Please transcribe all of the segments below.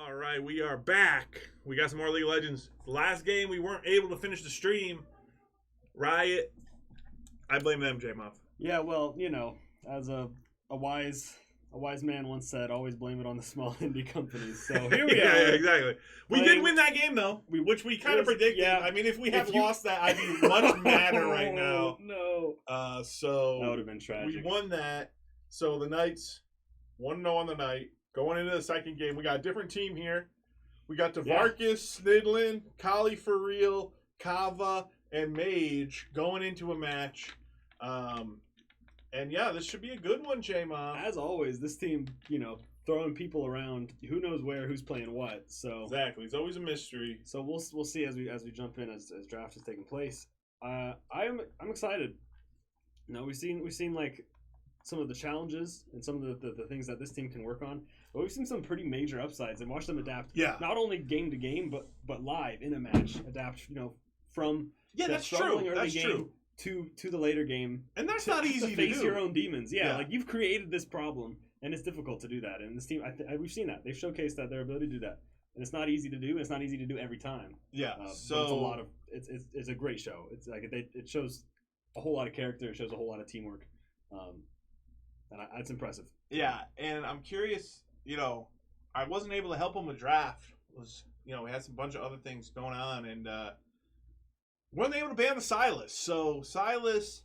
All right, we are back. We got some more League of Legends. Last game, we weren't able to finish the stream. Riot. I blame them, J-Muff. Yeah, well, you know, as a wise man once said, always blame it on the small indie companies. So here we Yeah, are. exactly. We did win that game, though, which we kind of predicted. Yeah. I mean, if we had lost that, I'd be much madder right now. No. So That would have been tragic. we won that. So the Knights 1-0 on the night. Going into the second game, we got a different team here. We got Devarcus, Snidlin, Kali for real, Kava, and Mage going into a match. And yeah, this should be a good one, J-Mom. As always, this team, you know, throwing people around, who knows where, who's playing what. So Exactly, it's always a mystery. So we'll see as we jump in as draft is taking place. I'm excited. You know, we've seen like some of the challenges and some of the things that this team can work on. But we've seen some pretty major upsides and watched them adapt. Yeah. Not only game to game, but live in a match. Adapt, you know, from That's true. That's true. To the later game. And that's not easy to face do. your own demons. Yeah, like you've created this problem, and it's difficult to do that. And this team, we've seen that. They've showcased that their ability to do that. And it's not easy to do. And it's not easy to do every time. Yeah. So it's a lot of it's a great show. It's like it shows a whole lot of character. It shows a whole lot of teamwork. And it's impressive. Yeah, and I'm curious, you know, I wasn't able to help him with draft. We had some bunch of other things going on, and wasn't able to ban the Silas. So Silas,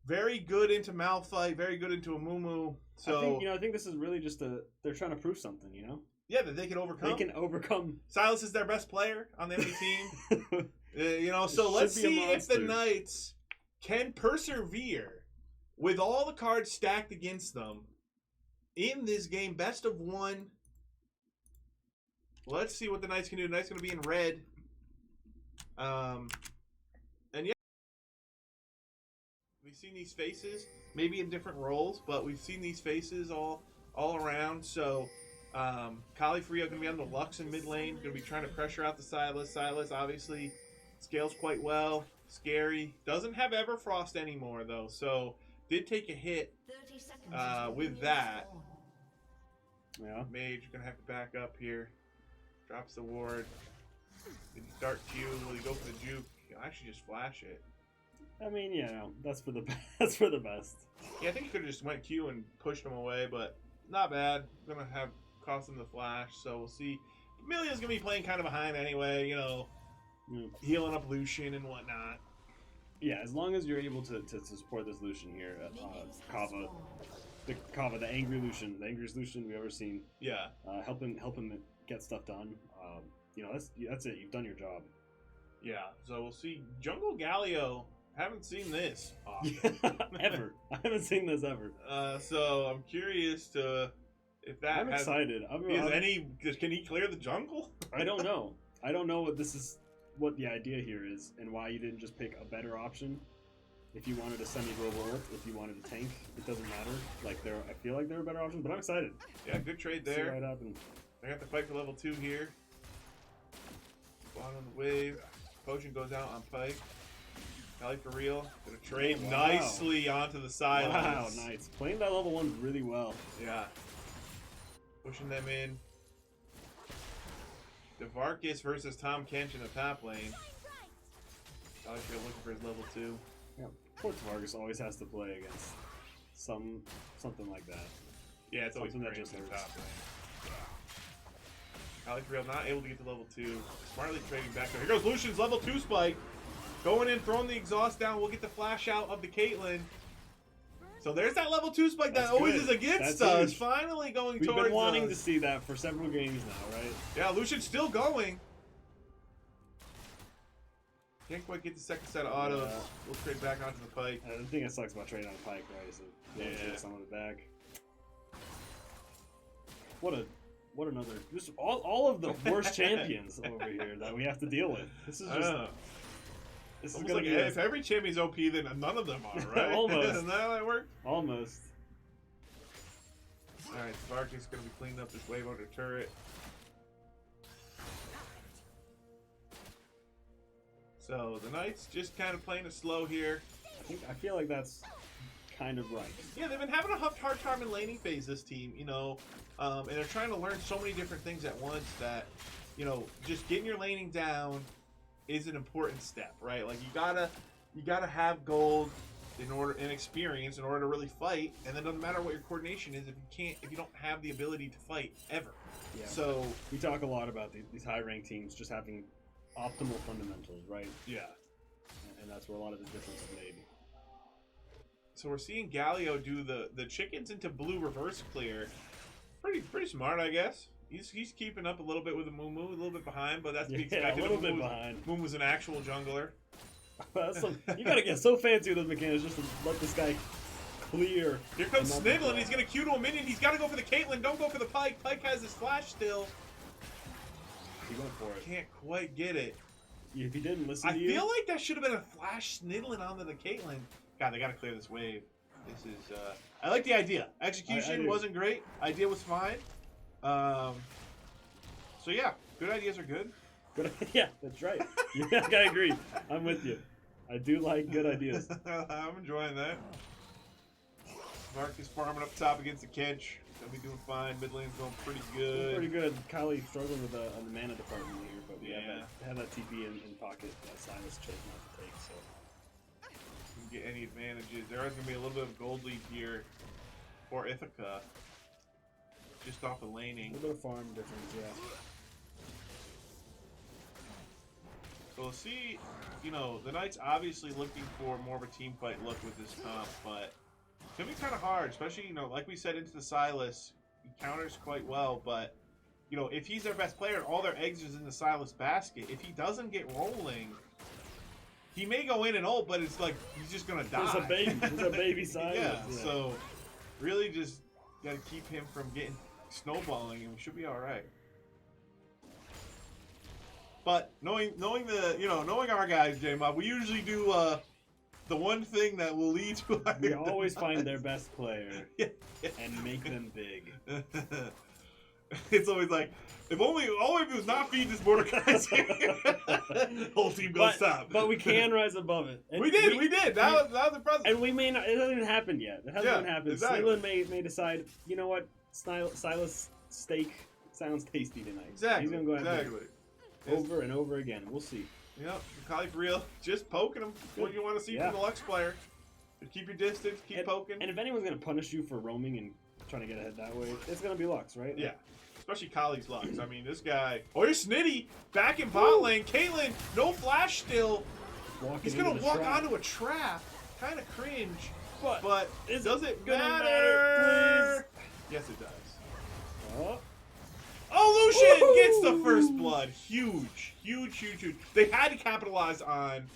very good into Malphite, very good into a Mumu. So I think this is really just they're trying to prove something, you know? Yeah, that they can overcome. They can overcome. Silas is their best player on the enemy team. So let's see if the Knights can persevere with all the cards stacked against them in this game. Best of one. Let's see what the Knights can do. The Knights going to be in red. And yeah, we've seen these faces, maybe in different roles, but we've seen these faces all around. So Kali Frio going to be on the Lux in mid lane. Going to be trying to pressure out the Silas. Silas obviously scales quite well. Scary. Doesn't have Everfrost anymore though, so did take a hit with that. Yeah. Mage going to have to back up here. Drops the ward. Start Q. Will he go for the juke? He'll actually just flash it. I mean, yeah, that's for the best. Yeah, I think he could have just went Q and pushed him away, but not bad. Gonna have cost him the flash, so we'll see. Amelia's gonna be playing kind of behind anyway, you know, healing up Lucian and whatnot. Yeah, as long as you're able to support this Lucian here, Kava, the angry Lucian, the angriest Lucian we've ever seen. Yeah. Help him get stuff done. That's it. You've done your job. Yeah. So we'll see. Jungle Galio. Haven't seen this ever. I haven't seen this ever. So I'm curious if that. I'm excited. Can he clear the jungle? I don't know. I don't know what the idea here is, and why you didn't just pick a better option. If you wanted a semi-rover, if you wanted a tank, it doesn't matter. I feel like there are better options, but I'm excited. Yeah, good trade there. See what happened. I got to fight for level 2 here. Bottom of the wave. Potion goes out on Pike. Kali for real. Gonna trade nicely onto the side. Wow, nice. Playing that level 1 really well. Yeah. Pushing them in. Devarcus versus Tom Kench in the top lane. Kali for looking for his level 2. Yeah, poor Devarcus always has to play against something like that. Yeah, it's always something that just hurts. hurts. Kali for real not able to get to level 2. Smartly trading back there. Here goes Lucian's level 2 spike. Going in, throwing the exhaust down. We'll get the flash out of the Caitlyn. So there's that level 2 spike that always is against us. Huge. Finally going towards us. We've been wanting to see that for several games now, right? Yeah, Lucian's still going. Can't quite get the second set of autos. We'll trade back onto the Pike. The thing that sucks about trading on Pike, right, is that get some of it back. What another, just all of the worst champions over here that we have to deal with. This is just. This is gonna be if every champion's OP, then none of them are, right? Almost. Isn't that how that works? Almost. Alright, Sparky's gonna be cleaning up this wave under turret. So the Knights just kind of playing it slow here. I feel like that's kind of right. Yeah, they've been having a hard time in laning phase, this team, you know, and they're trying to learn so many different things at once that, you know, just getting your laning down is an important step, right? Like, you gotta have gold and experience in order to really fight, and then doesn't matter what your coordination is if you don't have the ability to fight ever. Yeah. So we talk a lot about these high ranked teams just having optimal fundamentals, right? yeah. And that's where a lot of the difference is made. So we're seeing Galio do the chickens into blue reverse clear. Pretty smart, I guess. He's keeping up a little bit with the Moo, a little bit behind, but that's to be expected. A little bit behind. Moon was an actual jungler. You gotta get so fancy with those mechanics just to let this guy clear. Here comes Snidlin. He's gonna Q to a minion. He's gotta go for the Caitlyn. Don't go for the Pike. Pike has his flash still. He went for it. Can't quite get it. If he didn't listen to you. I feel like that should have been a flash Snidlin onto the Caitlyn. God, they gotta clear this wave. This is, I like the idea. Execution wasn't great. Idea was fine. So yeah, good ideas are good. Good, yeah, that's right. Yeah, I agree. I'm with you. I do like good ideas. I'm enjoying that. Marcus farming up top against the Kench. Gonna be doing fine. Mid lane's going pretty good. Pretty good. Kylie struggling with on the mana department here, but we yeah. have that TP in pocket that Silas chose not to take. So didn't get any advantages. There is gonna be a little bit of gold lead here for Ithaca, just off of laning. A little bit of farm difference, yeah. So we'll see, you know, the Knights obviously looking for more of a team fight look with this comp, but it's going to be kind of hard, especially, you know, like we said, into the Silas, he counters quite well, but, you know, if he's their best player and all their eggs is in the Silas basket, if he doesn't get rolling, he may go in and ult, but it's like, he's just going to die. It's a baby Silas. Yeah, so really just got to keep him from getting snowballing, and we should be all right. But knowing our guys, J-Mob, we usually do the one thing that will lead to our we always find their best player and make them big. It's always like, if only it was not feeding this Mordekaiser, whole team goes stop. But we can rise above it. And we did. That was impressive. And we may not. It hasn't even happened yet. It hasn't even happened. Exactly. Snidlin may decide. You know what? Silas steak sounds tasty tonight. Exactly. He's gonna go ahead over and over again. We'll see. Yep. Kali for real. Just poking him. What you want to see from the Lux player. Keep your distance. Keep poking. And if anyone's gonna punish you for roaming and trying to get ahead that way, it's gonna be Lux, right? Yeah. Especially Kali's Lux. I mean, this guy. Oh, here's Snitty back in bot lane. Caitlyn, no flash still. He's gonna walk onto a trap. Kind of cringe. But does it matter? Yes, it does. Oh, Lucian gets the first blood. Huge. They had to capitalize on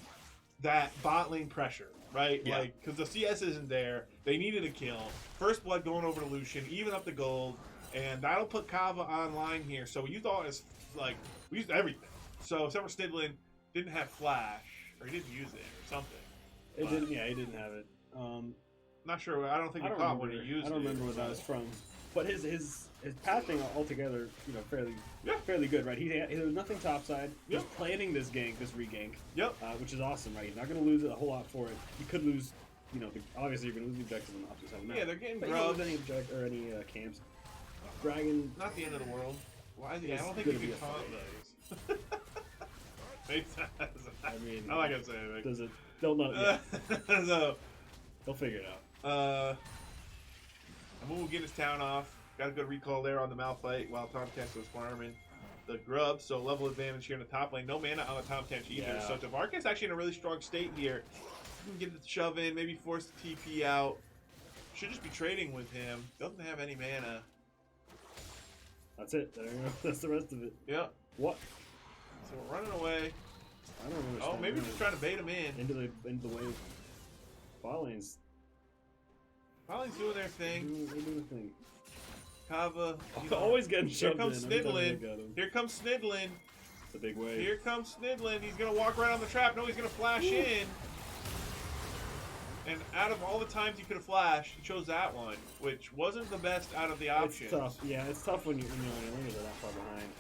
that bot lane pressure, right? Yeah. Like, because the CS isn't there. They needed a kill. First blood going over to Lucian, even up the gold. And that'll put Kava online here. So we used all his, like, we used everything. So except for Snidlin, didn't have flash. Or he didn't use it or something. It didn't, yeah, he didn't have it. Not sure. I don't think we caught when he used it. I don't remember where that was from. But his pathing altogether, you know, fairly good, right? There was nothing topside. Just planning this gank, this regank. Yep. Which is awesome, right? You're not going to lose a whole lot for it. You could lose, you know, obviously you're going to lose the objective on the opposite side. Yeah, they're getting drugged. drugged. You don't lose any camps. Dragon. Not the end of the world. Why? I don't think you can taunt those. I mean, I'm not gonna say anything. Does it? They'll not. Yeah. So they'll figure it out. Amu will get his town off. Got a good recall there on the Malphite while Tomcat was farming the grub. So level advantage here in the top lane. No mana on the Tomcat either. Yeah. So Tavarka's actually in a really strong state here. You can get the shove in, maybe force the TP out. Should just be trading with him. Doesn't have any mana. That's it. There you go. That's the rest of it. Yeah. What? So we're running away. I don't understand. Oh, maybe we're just trying to bait him in. Into the wave. Bot lane's doing their thing. They're doing their thing. Kava. Always getting shoved in. Here comes Snidlin. It's a big wave. Here comes Snidlin. He's going to walk right on the trap. No, he's going to flash in. And out of all the times he could have flashed, he chose that one, which wasn't the best out of the options. It's tough. Yeah, it's tough when your laners are that far behind.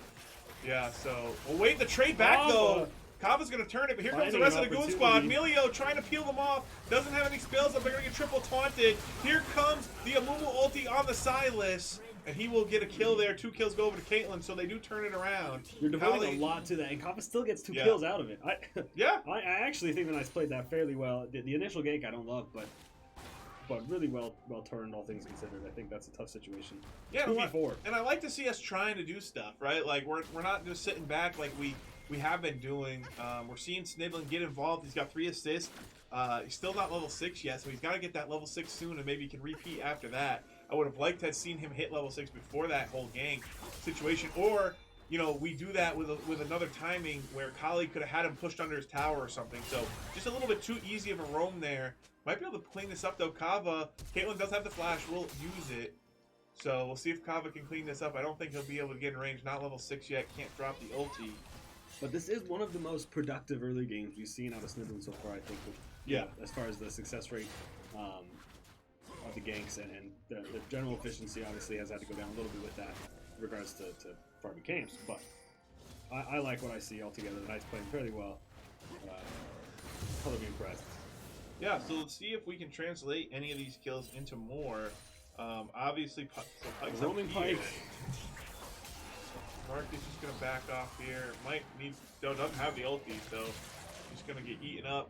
Yeah, so we'll wait the trade back though. Kava's going to turn it, but here comes the Finding rest an of the Goon opportunity. Squad. Melio trying to peel them off. Doesn't have any spells up. They're going to get triple taunted. Here comes the Amumu ulti on the Silas. And he will get a kill there. 2 kills go over to Caitlyn, so they do turn it around. You're devoting a lot to that, and Kava still gets 2 kills out of it. I actually think the Knights played that fairly well. The initial gank I don't love, but really well turned, all things considered. I think that's a tough situation. Yeah, 2v4. And I like to see us trying to do stuff, right? Like, we're not just sitting back like we have been doing. We're seeing Snidlin get involved. He's got 3 assists. He's still not level 6 yet, so he's got to get that level 6 soon, and maybe he can repeat after that. I would have liked to have seen him hit level 6 before that whole gank situation. Or, you know, we do that with another timing where Kali could have had him pushed under his tower or something. So just a little bit too easy of a roam there. Might be able to clean this up, though. Kava, Caitlyn does have the flash. We'll use it. So we'll see if Kava can clean this up. I don't think he'll be able to get in range. Not level 6 yet. Can't drop the ulti. But this is one of the most productive early games we've seen out of Snidlin so far, I think. Yeah. As far as the success rate of the ganks and the general efficiency obviously has had to go down a little bit with that in regards to farming camps. But I like what I see altogether. The Knights playing fairly well. Color me impressed. Yeah, so let's see if we can translate any of these kills into more. Obviously, Pike's up Roaming here. Pike. Mark is just going to back off here. Might need, doesn't have the ulti, so he's going to get eaten up.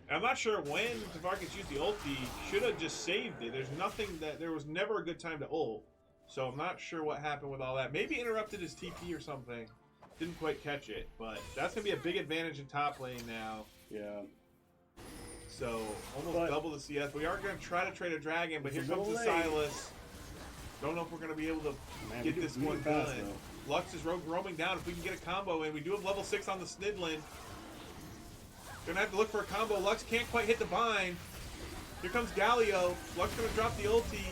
And I'm not sure when Tavarkis used the ulti. Should have just saved it. There's nothing that, there was never a good time to ult. So I'm not sure what happened with all that. Maybe interrupted his TP or something. Didn't quite catch it, but that's going to be a big advantage in top lane now. Yeah. So almost double the CS. We are going to try to trade a dragon, but here comes the late. Silas. Don't know if we're going to be able to get this one done. Lux is roaming down. If we can get a combo in, we do have level 6 on the Snidlin. Gonna have to look for a combo. Lux can't quite hit the bind. Here comes Galio. Lux gonna drop the ulti.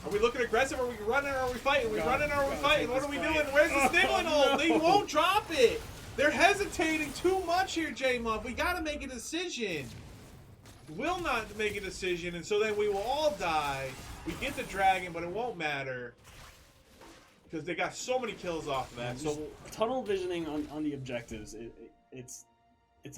Are we looking aggressive? Are we running or are we fighting? Are we running or are we fighting? What are we doing? Where's the Snidlin ult? They won't drop it. They're hesitating too much here, J-Muff. We gotta make a decision. Will not make a decision, and so then we will all die. We get the dragon, but it won't matter. Because they got so many kills off of that. So tunnel visioning on the objectives, it's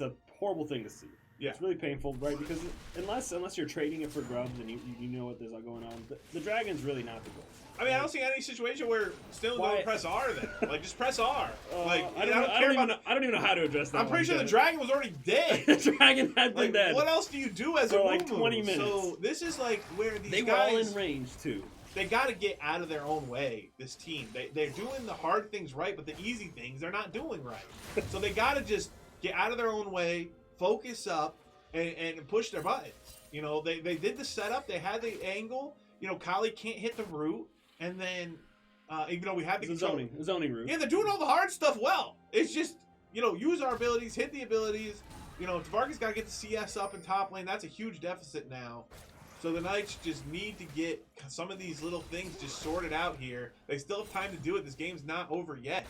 a horrible thing to see. Yeah. It's really painful, right? Because unless you're trading it for grubs and you know what there's going on, the dragon's really not the goal. I mean, I don't see any situation where still don't press R then. Like, just press R. Like, I don't even know how to address that. I'm pretty sure the dragon was already dead. The dragon had been dead. What else do you do as for a like 20 minutes? So this is like where these they guys were all in range too. They got to get out of their own way. This team, they're doing the hard things right, but the easy things they're not doing right. So they got to just get out of their own way, focus up, and push their buttons. You know, they did the setup. They had the angle. You know, Kali can't hit the root, and then even though we had the zoning route. Yeah, they're doing all the hard stuff well. It's just, you know, use our abilities, hit the abilities. You know, Tavarkis got to get the CS up in top lane. That's a huge deficit now. So the Knights just need to get some of these little things just sorted out here. They still have time to do it. This game's not over yet.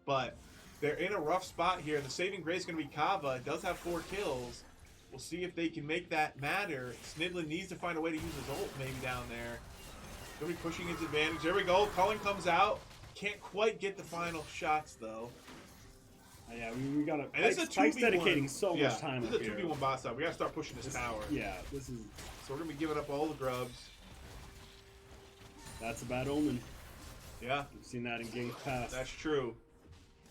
But they're in a rough spot here. The saving grace is going to be Kava. It does have 4 kills. We'll see if they can make that matter. Snidlin needs to find a way to use his ult maybe down there. Going to be pushing his advantage. There we go. Cullen comes out. Can't quite get the final shots, though. Yeah, we got to. Pike's dedicating so much time. This is a 2v1 boss up. We got to start pushing this tower. Yeah, this is. So we're gonna be giving up all the grubs. That's a bad omen. Yeah, we've seen that in games past. That's true.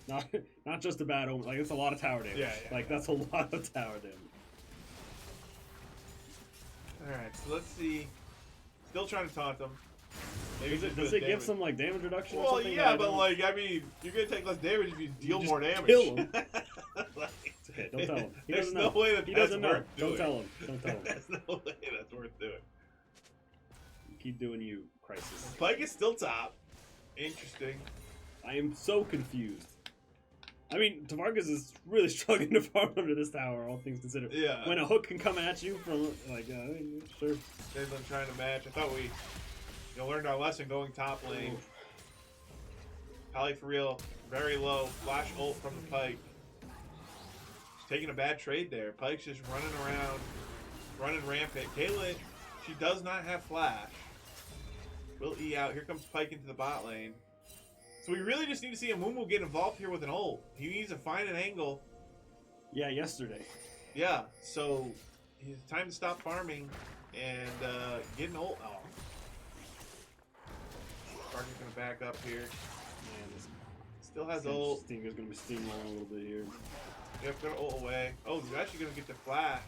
Not just a bad omen. Like, it's a lot of tower damage. That's a lot of tower damage. All right, so let's see. Still trying to taunt them. Maybe does it give some like damage reduction? Well, or something? yeah, but like I mean, you're gonna take less damage if you deal more damage. Kill him. Okay, don't tell him. There's no way that he that's doesn't know. worth doing. Don't tell him. Don't tell him. There's no way that's worth doing. Keep doing you, Crisis. Pike is still top. Interesting. I am so confused. I mean, Tavarkis is really struggling to farm under this tower, all things considered. Yeah. When a hook can come at you from, like, sure. They've been trying to match. I thought we learned our lesson going top lane. Oof. Kali for real, very low. Flash ult from the Pike. She's taking a bad trade there. Pike's just running around, running rampant. Caitlyn, she does not have flash. Will E out. Here comes Pike into the bot lane. So we really just need to see Amumu get involved here with an ult. He needs to find an angle. Yeah, yesterday. Yeah, so it's time to stop farming and get an ult. Oh. Parker's gonna back up here. Man, this Still has ult. Stinger's gonna be steamrolling a little bit here. Yep, gonna ult away. Oh, he's actually gonna get the flash.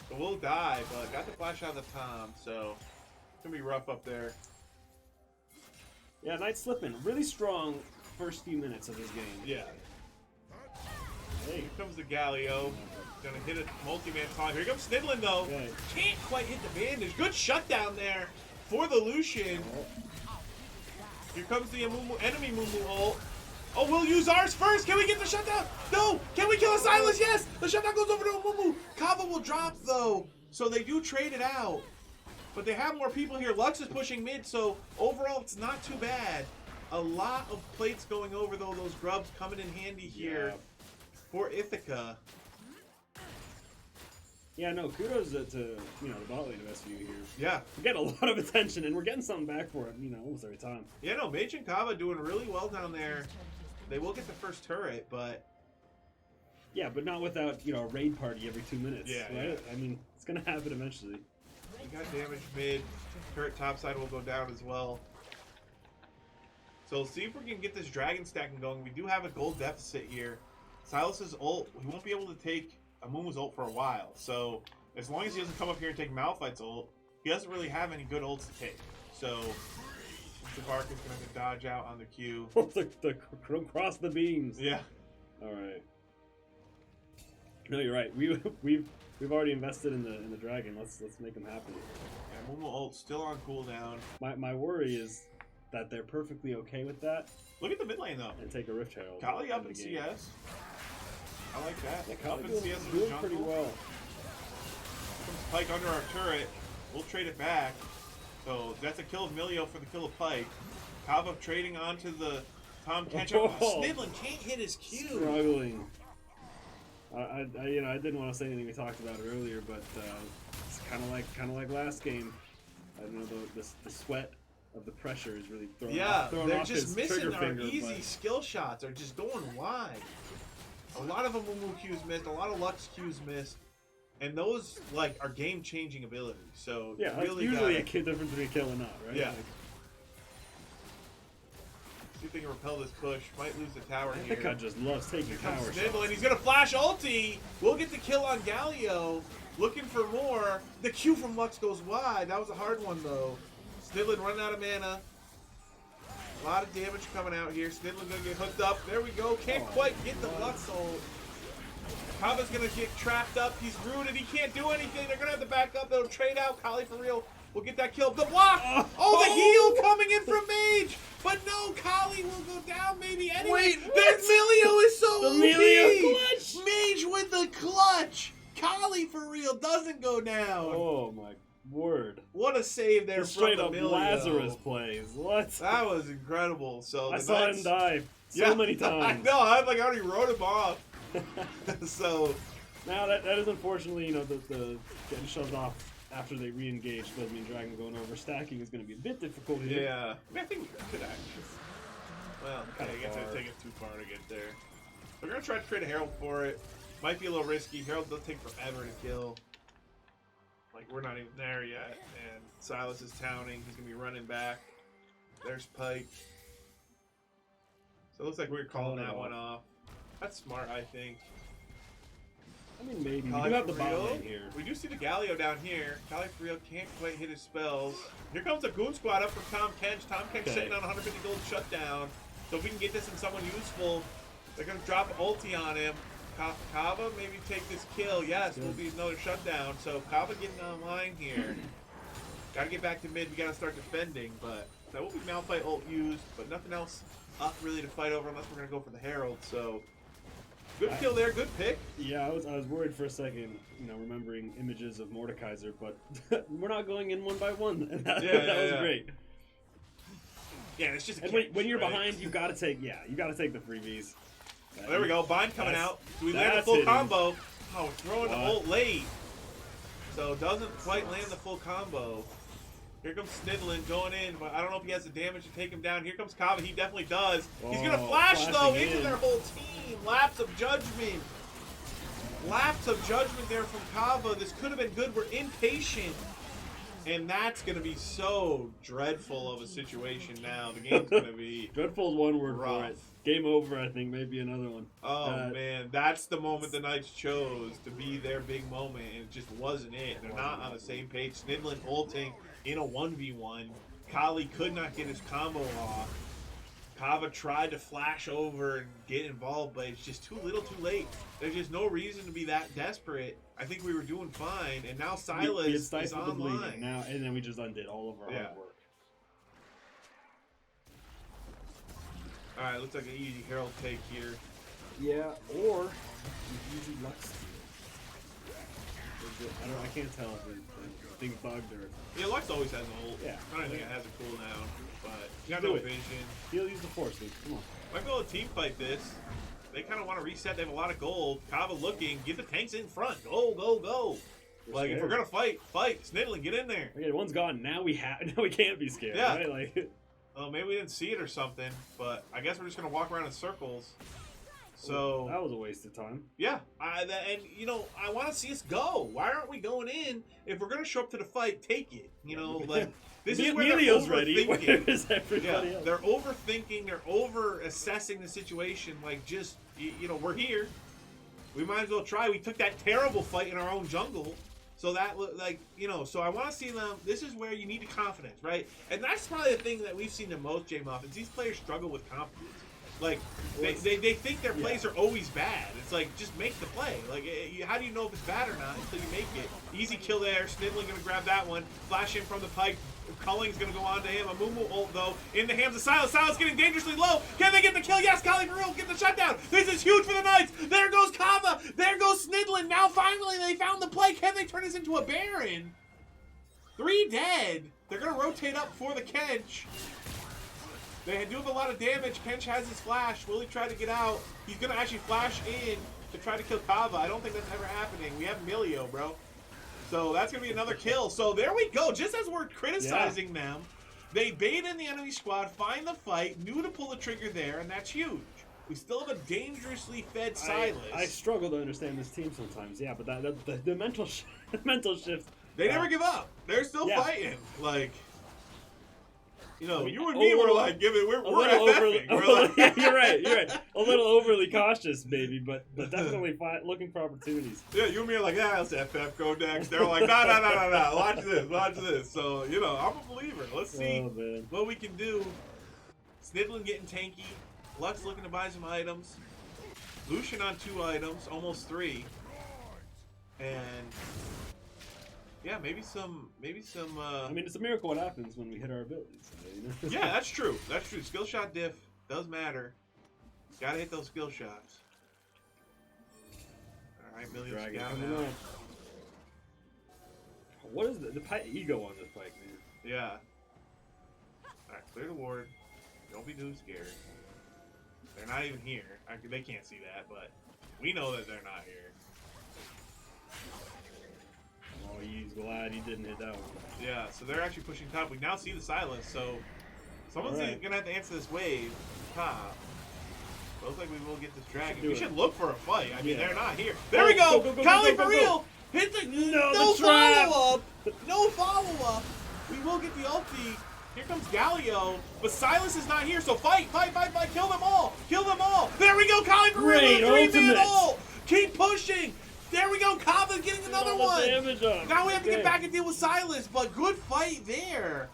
So we'll die, but got the flash out of the Tom, so it's gonna be rough up there. Yeah, Knight slipping. Really strong first few minutes of this game. Yeah. Hey. Here comes the Galio. Gonna hit a multi-man time. Here comes Snidlin though. Okay. Can't quite hit the bandage. Good shutdown there for the Lucian. Here comes the enemy Mumu ult. Oh, we'll use ours first. Can we get the shutdown? No. Can we kill a Silas? Yes. The shutdown goes over to a Mumu. Kava will drop though. So they do trade it out. But they have more people here. Lux is pushing mid, so overall it's not too bad. A lot of plates going over though. Those grubs coming in handy here for Ithaca. Yeah, no, kudos to you know, the bot lane of SVU here. Yeah. We get a lot of attention, and we're getting something back for it, you know, almost every time. Yeah, no, Mage and Kava doing really well down there. They will get the first turret, but... Yeah, but not without, you know, a raid party every 2 minutes, Yeah, right? yeah. I mean, it's going to happen eventually. We got damage mid. Turret topside will go down as well. So let's see if we can get this dragon stacking going. We do have a gold deficit here. Silas's ult, he won't be able to take Amumu's ult for a while. So as long as he doesn't come up here and take Malphite's ult, he doesn't really have any good ults to take. So Savark is going to dodge out on the Q. Cross the beams. Yeah. All right. No, you're right. We've already invested in the dragon. Let's make them happen. Yeah, Mumu ult still on cooldown. My worry is that they're perfectly okay with that. Look at the mid lane though. And take a Rift Herald. Kali up in in the game. CS. I like that. Yeah, Up Kali in CS doing with pretty jungle. well. Comes Pike under our turret. We'll trade it back. So that's a kill of Milio for the kill of Pike. Kava trading onto the Tom Kench. Oh. Snidlin can't hit his Q. Struggling. I didn't want to say anything we talked about earlier, but it's kind of like last game. I don't know, the sweat of the pressure is really throwing off they're his just missing trigger our finger, easy but... skill shots. They're just going wide. A lot of Mumu Qs missed. A lot of Lux Qs missed. And those like are game-changing abilities. So yeah, really it's usually a kid difference between a kill and not, right? Yeah. Like, see if they can repel this push. Might lose the tower here. Ithaca just loves taking power shots. Snidlin, he's gonna flash ulti. We'll get the kill on Galio. Looking for more. The Q from Lux goes wide. That was a hard one though. Snidlin running out of mana. A lot of damage coming out here. Snidlin gonna get hooked up. There we go. Can't quite get the Lux ult. Kava's gonna get trapped up. He's rooted. He can't do anything. They're gonna have to back up. They'll trade out. Kali for real. We'll get that kill. The block! Oh, the heal coming in from Mage! But no, Kali will go down maybe anyway. Wait, that Milio is so The OP! Milio clutch! Mage with the clutch! Kali for real doesn't go down. Oh my word. What a save there The from straight the up Milio. Lazarus plays. What? That was incredible. So I the saw Knights- him die so many times. I know, I already wrote him off. So now that is unfortunately, you know, the getting shoved off after they re-engage doesn't mean Dragon going over. Stacking is going to be a bit difficult here. yeah, I mean, I think we could actually. Well, okay, I guess it'd take us too far to get there. We're gonna try to trade a Herald for it. Might be a little risky. Herald does take forever to kill. Like we're not even there yet, and Silas is towning. He's gonna be running back. There's Pike. So it looks like we're calling that one off. That's smart, I think. I mean, maybe. We Kali do have the for bot real. lane here. We do see the Galio down here. Kali for real can't quite hit his spells. Here comes a Goon Squad up from Tom Kench. Tom Kench Okay. sitting on 150 gold shutdown. So if we can get this in someone useful, they're going to drop ulti on him. Kava maybe take this kill. Yes, will be another shutdown. So Kava getting online here. Got to get back to mid. We got to start defending, but that will be Malphite ult used, but nothing else up really to fight over unless we're going to go for the Herald. So good kill there. Good pick. Yeah, I was worried for a second, you know, remembering images of Mordekaiser, but we're not going in one by one. And that was great. Yeah, it's just a And catch, when you're right? behind, you gotta take the freebies. There we go. Bind coming That's- out. Do we land the that's full hitting. combo? Oh, we're throwing the What? ult late. So doesn't quite land the full combo. Here comes Snidlin going in, but I don't know if he has the damage to take him down. Here comes Kava. He definitely does. He's going to Oh, flash, though, flashing into in. their whole team. Lapse of judgment. lapse of judgment there from Kava. This could have been good. We're impatient. And that's going to be so dreadful of a situation now. The game's going to be dreadful is one word rough. for it. Game over, I think, maybe another one. Oh, man. That's the moment the Knights chose to be their big moment, and it just wasn't it. They're not on the same page. Snidlin ulting in a 1v1. Kali could not get his combo off. Kava tried to flash over and get involved, but it's just too little too late. There's just no reason to be that desperate. I think we were doing fine, and now Silas is online. Now, and then we just undid all of our hard work. All right, looks like an easy Herald take here. Yeah, or easy Lux steal. I can't tell if it's being bugged or... Yeah, Lux always has a ult. Yeah. I don't think it has a cooldown, but you got do no it. vision. He'll use the force, dude. Come on. Might be able to team fight this. They kind of want to reset. They have a lot of gold. Kava looking. Get the tanks in front. Go, go, go. Like, if we're going to fight, fight. Snidlin, get in there. Okay, one's gone. Now we can't be scared, yeah. right? Like... Well, maybe we didn't see it or something, but I guess we're just going to walk around in circles. So that was a waste of time. Yeah, and you know, I want to see us go. Why aren't we going in? If we're going to show up to the fight, take it. You know, like this is where they're ready. Where is everybody else? They're overthinking. They're over assessing the situation. Like, just you know, we're here. We might as well try. We took that terrible fight in our own jungle. So that, like, you know, so I want to see them. This is where you need the confidence, right? And that's probably the thing that we've seen the most, J-Muff, is these players struggle with confidence. Like, they think their plays are always bad. It's like, just make the play. Like, how do you know if it's bad or not until you make it? Easy kill there. Snidlin going to grab that one. Flash in from the pike. Culling's going to go on to him. A Mumu ult, though, in the hands of Silas. Silas getting dangerously low. Can they get the kill? Yes, Kali for real. Get the shutdown. This is huge for the Knights. There goes Kava. There goes Snidlin. Now, finally, they found the play. Can they turn this into a Baron? 3 dead. They're going to rotate up for the Kench. They do have a lot of damage. Kench has his flash. Will he try to get out? He's going to actually flash in to try to kill Kava. I don't think that's ever happening. We have Milio, bro. So that's going to be another kill. So there we go. Just as we're criticizing them, they bait in the enemy squad, find the fight, knew to pull the trigger there, and that's huge. We still have a dangerously fed Silas. I struggle to understand this team sometimes. Yeah, but the mental mental shift. They never give up. They're still fighting. Like... You know, I mean, you and me were like, we're FFing. Yeah, you're right. A little overly cautious, maybe, but definitely looking for opportunities. Yeah, you and me are like, yeah, let's FF, go next. They're like, no. Watch this. So, you know, I'm a believer. Let's see what we can do. Snidlin getting tanky. Lux looking to buy some items. Lucian on 2 items, almost 3. And... yeah, maybe some. I mean, it's a miracle what happens when we hit our abilities. You know? Yeah, that's true. That's true. Skill shot diff does matter. Gotta hit those skill shots. All right, Million's down now. What is the ego on this bike, man? Yeah. All right, clear the ward. Don't be too scared. They're not even here. They can't see that, but we know that they're not here. Oh, he's glad he didn't hit that one. Yeah, so they're actually pushing top. We now see the Silas, so someone's going to have to answer this wave. Top. Looks like we will get this dragon. We should look for a fight. I mean, they're not here. There we go! Kali for real! Hit the... No follow-up! No follow-up! We will get the ulti. Here comes Galio, but Silas is not here, so fight! Kill them all! There we go, Kali for real! Great 3-man ult! Keep pushing! There we go, Kava's getting another one! Now we have to get back and deal with Silas, but good fight there.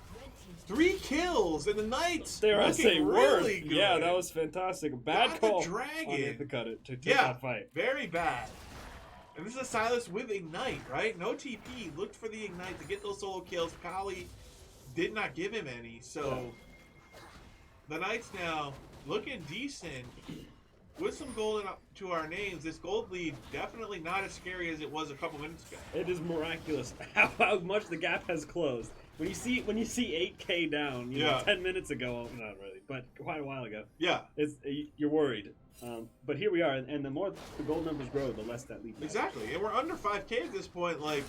3 kills, and the Knights looking really good. Yeah, that was fantastic. A bad call the dragon. on Ithaca to take that fight. Very bad. And this is Silas with Ignite, right? No TP. Looked for the Ignite to get those solo kills. Kali did not give him any, so the Knights now looking decent. With some gold to our names, this gold lead definitely not as scary as it was a couple minutes ago. It is miraculous how much the gap has closed. When you see 8K down, you know, 10 minutes ago, not really, but quite a while ago. Yeah, you're worried. But here we are, and the more the gold numbers grow, the less that lead. Exactly, and we're under 5K at this point. Like,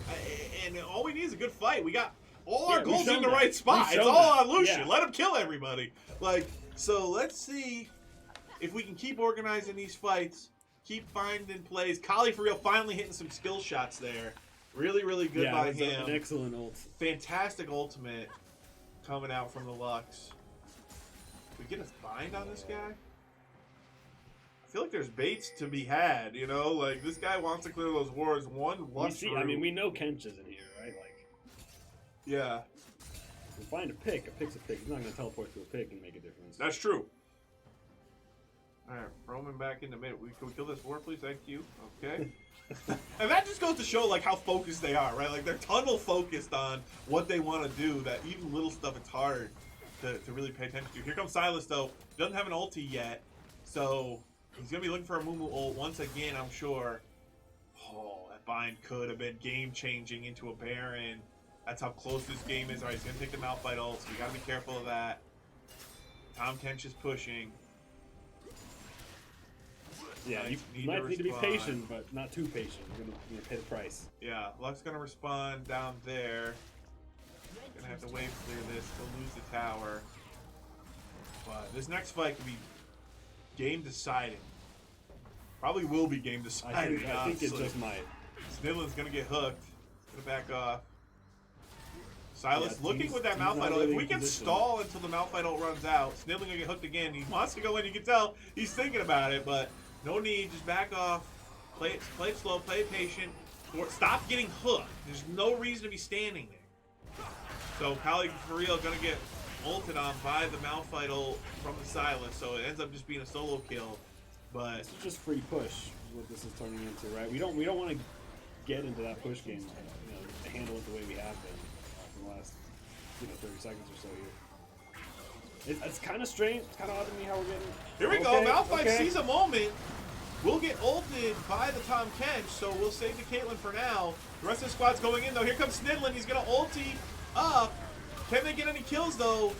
and all we need is a good fight. We got all our goals in the right spot. It's all on Lucian. Let him kill everybody. Like, so let's see if we can keep organizing these fights, keep finding plays. Kali for real finally hitting some skill shots there. Really, really good by him. An excellent ult. Fantastic ultimate coming out from the Lux. We get a bind on this guy? I feel like there's baits to be had, you know? Like, this guy wants to clear those wards. One Lux I mean, we know Kench is in here, right? Like, yeah. we find a pick's a pick. He's not going to teleport to a pick and make a difference. That's true. Alright, Roman back in the mid. Can we kill this war, please? Thank you. Okay. And that just goes to show, like, how focused they are, right? Like, they're tunnel focused on what they want to do, that even little stuff, it's hard to really pay attention to. Here comes Silas, though. Doesn't have an ulti yet, so he's going to be looking for a Mumu ult once again, I'm sure. Oh, that bind could have been game-changing into a Baron. That's how close this game is. All right, he's going to take the Malphite ult, so we got to be careful of that. Tom Kench is pushing. Yeah, you might need to be patient, but not too patient. You're gonna pay the price. Yeah, Luck's gonna respond down there. Gonna have to wave clear this. He'll lose the tower. But this next fight could be game deciding. Probably will be game deciding. I think it just might. Snidlin's gonna get hooked. Gonna back off. Silas looking with that he's Malphite ult. really If we can stall until the Malphite ult runs out, Snidlin gonna get hooked again. He wants to go in. You can tell he's thinking about it, but no need. Just back off. Play it slow. Play it patient. Stop getting hooked. There's no reason to be standing there. So Kali for real gonna get ulted on by the Malphite ult from the Silas. So it ends up just being a solo kill. But it's just free push. What this is turning into, right? We don't want to get into that push game. To handle it the way we have been for the last 30 seconds or so here. It's kind of strange. It's kind of odd to me how we're getting. Here we go. Malphite sees a moment. We'll get ulted by the Tom Kench, so we'll save the Caitlyn for now. The rest of the squad's going in, though. Here comes Snidlin. He's going to ulti up. Can they get any kills, though?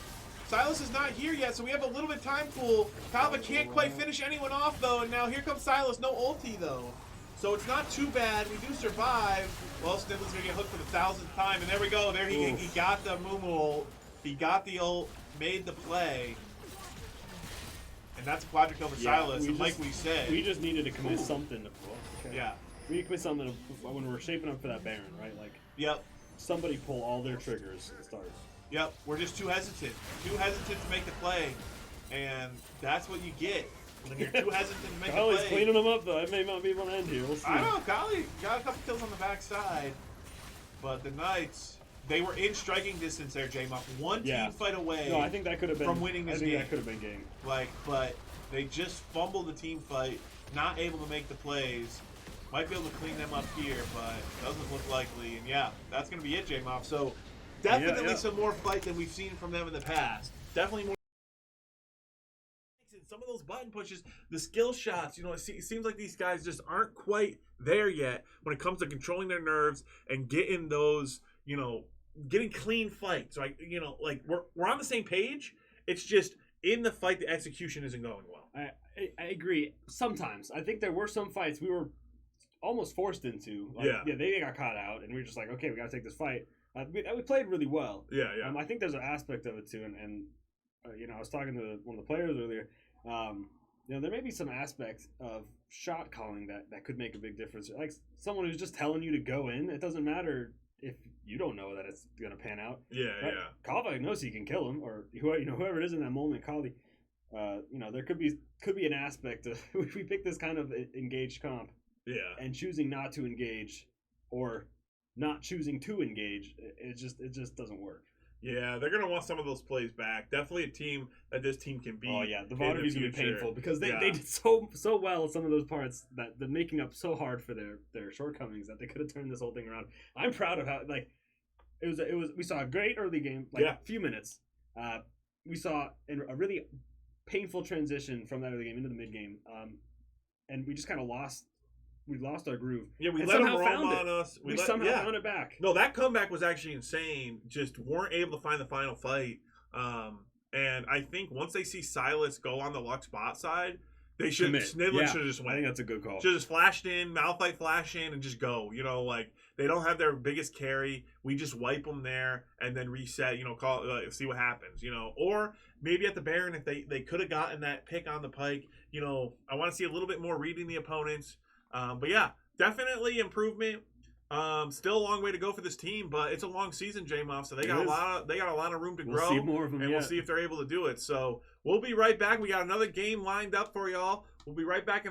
Silas is not here yet, so we have a little bit time pool. Kalva can't quite finish anyone off, though, and now here comes Silas. No ulti, though. So it's not too bad. We do survive. Well, Snidlin's going to get hooked for the 1000th time, and there we go. There he got the Mumu ult. He got the ult, made the play. And that's a quadra kill for Silas, and like we said. We just needed to commit something. Yeah. We need to commit something when we're shaping up for that Baron, right? Like, yep. Somebody pull all their triggers and start. Yep, we're just too hesitant. Too hesitant to make the play. And that's what you get when you're too hesitant to make the play. Kali's cleaning them up, though. It may not be able to end here. We'll see. I know, Kali got a couple kills on the backside. But the Knights, they were in striking distance there, J-Muff. One team fight away. No, I think that could have been from winning this game. I think that could have been game. But they just fumbled the team fight, not able to make the plays. Might be able to clean them up here, but doesn't look likely. And yeah, that's going to be it, J-Moff. So definitely some more fight than we've seen from them in the past. Definitely more. Some of those button pushes, the skill shots, it seems like these guys just aren't quite there yet when it comes to controlling their nerves and getting those, getting clean fights. Right? Like we're on the same page. It's just in the fight, the execution isn't going well. I agree. Sometimes I think there were some fights we were almost forced into. They got caught out, and we were just like, okay, we got to take this fight. We played really well. Yeah. I think there's an aspect of it too, and I was talking to one of the players earlier. There may be some aspects of shot calling that could make a big difference. Like someone who's just telling you to go in. It doesn't matter if you don't know that it's gonna pan out. Yeah. Kalva knows he can kill him, or whoever it is in that moment, Kali. There could be an aspect of if we pick this kind of engaged comp. Yeah. And choosing not to engage, or not choosing to engage, it just doesn't work. Yeah, they're gonna want some of those plays back. Definitely a team that this team can beat. Oh yeah, the Vaudevilles gonna be painful because they did so well at some of those parts that they're making up so hard for their shortcomings that they could have turned this whole thing around. I'm proud of how it was. We saw a great early game, a few minutes. We saw a really painful transition from that early game into the mid game, and we just kind of lost. We lost our groove. Yeah, we let them roam on us. We somehow found it back. No, that comeback was actually insane. Just weren't able to find the final fight. And I think once they see Silas go on the Lux bot side, they should. Snidlin should have just went. I think that's a good call. Should have just flashed in, Malphite flash in, and just go. They don't have their biggest carry. We just wipe them there and then reset. See what happens. Or maybe at the Baron, if they could have gotten that pick on the Pike, I want to see a little bit more reading the opponents. But yeah, definitely improvement. Still a long way to go for this team, but it's a long season, J-Moff, so they got a lot of room to We'll grow. see more of them and yet. We'll see if they're able to do it. So we'll be right back. We got another game lined up for y'all. We'll be right back in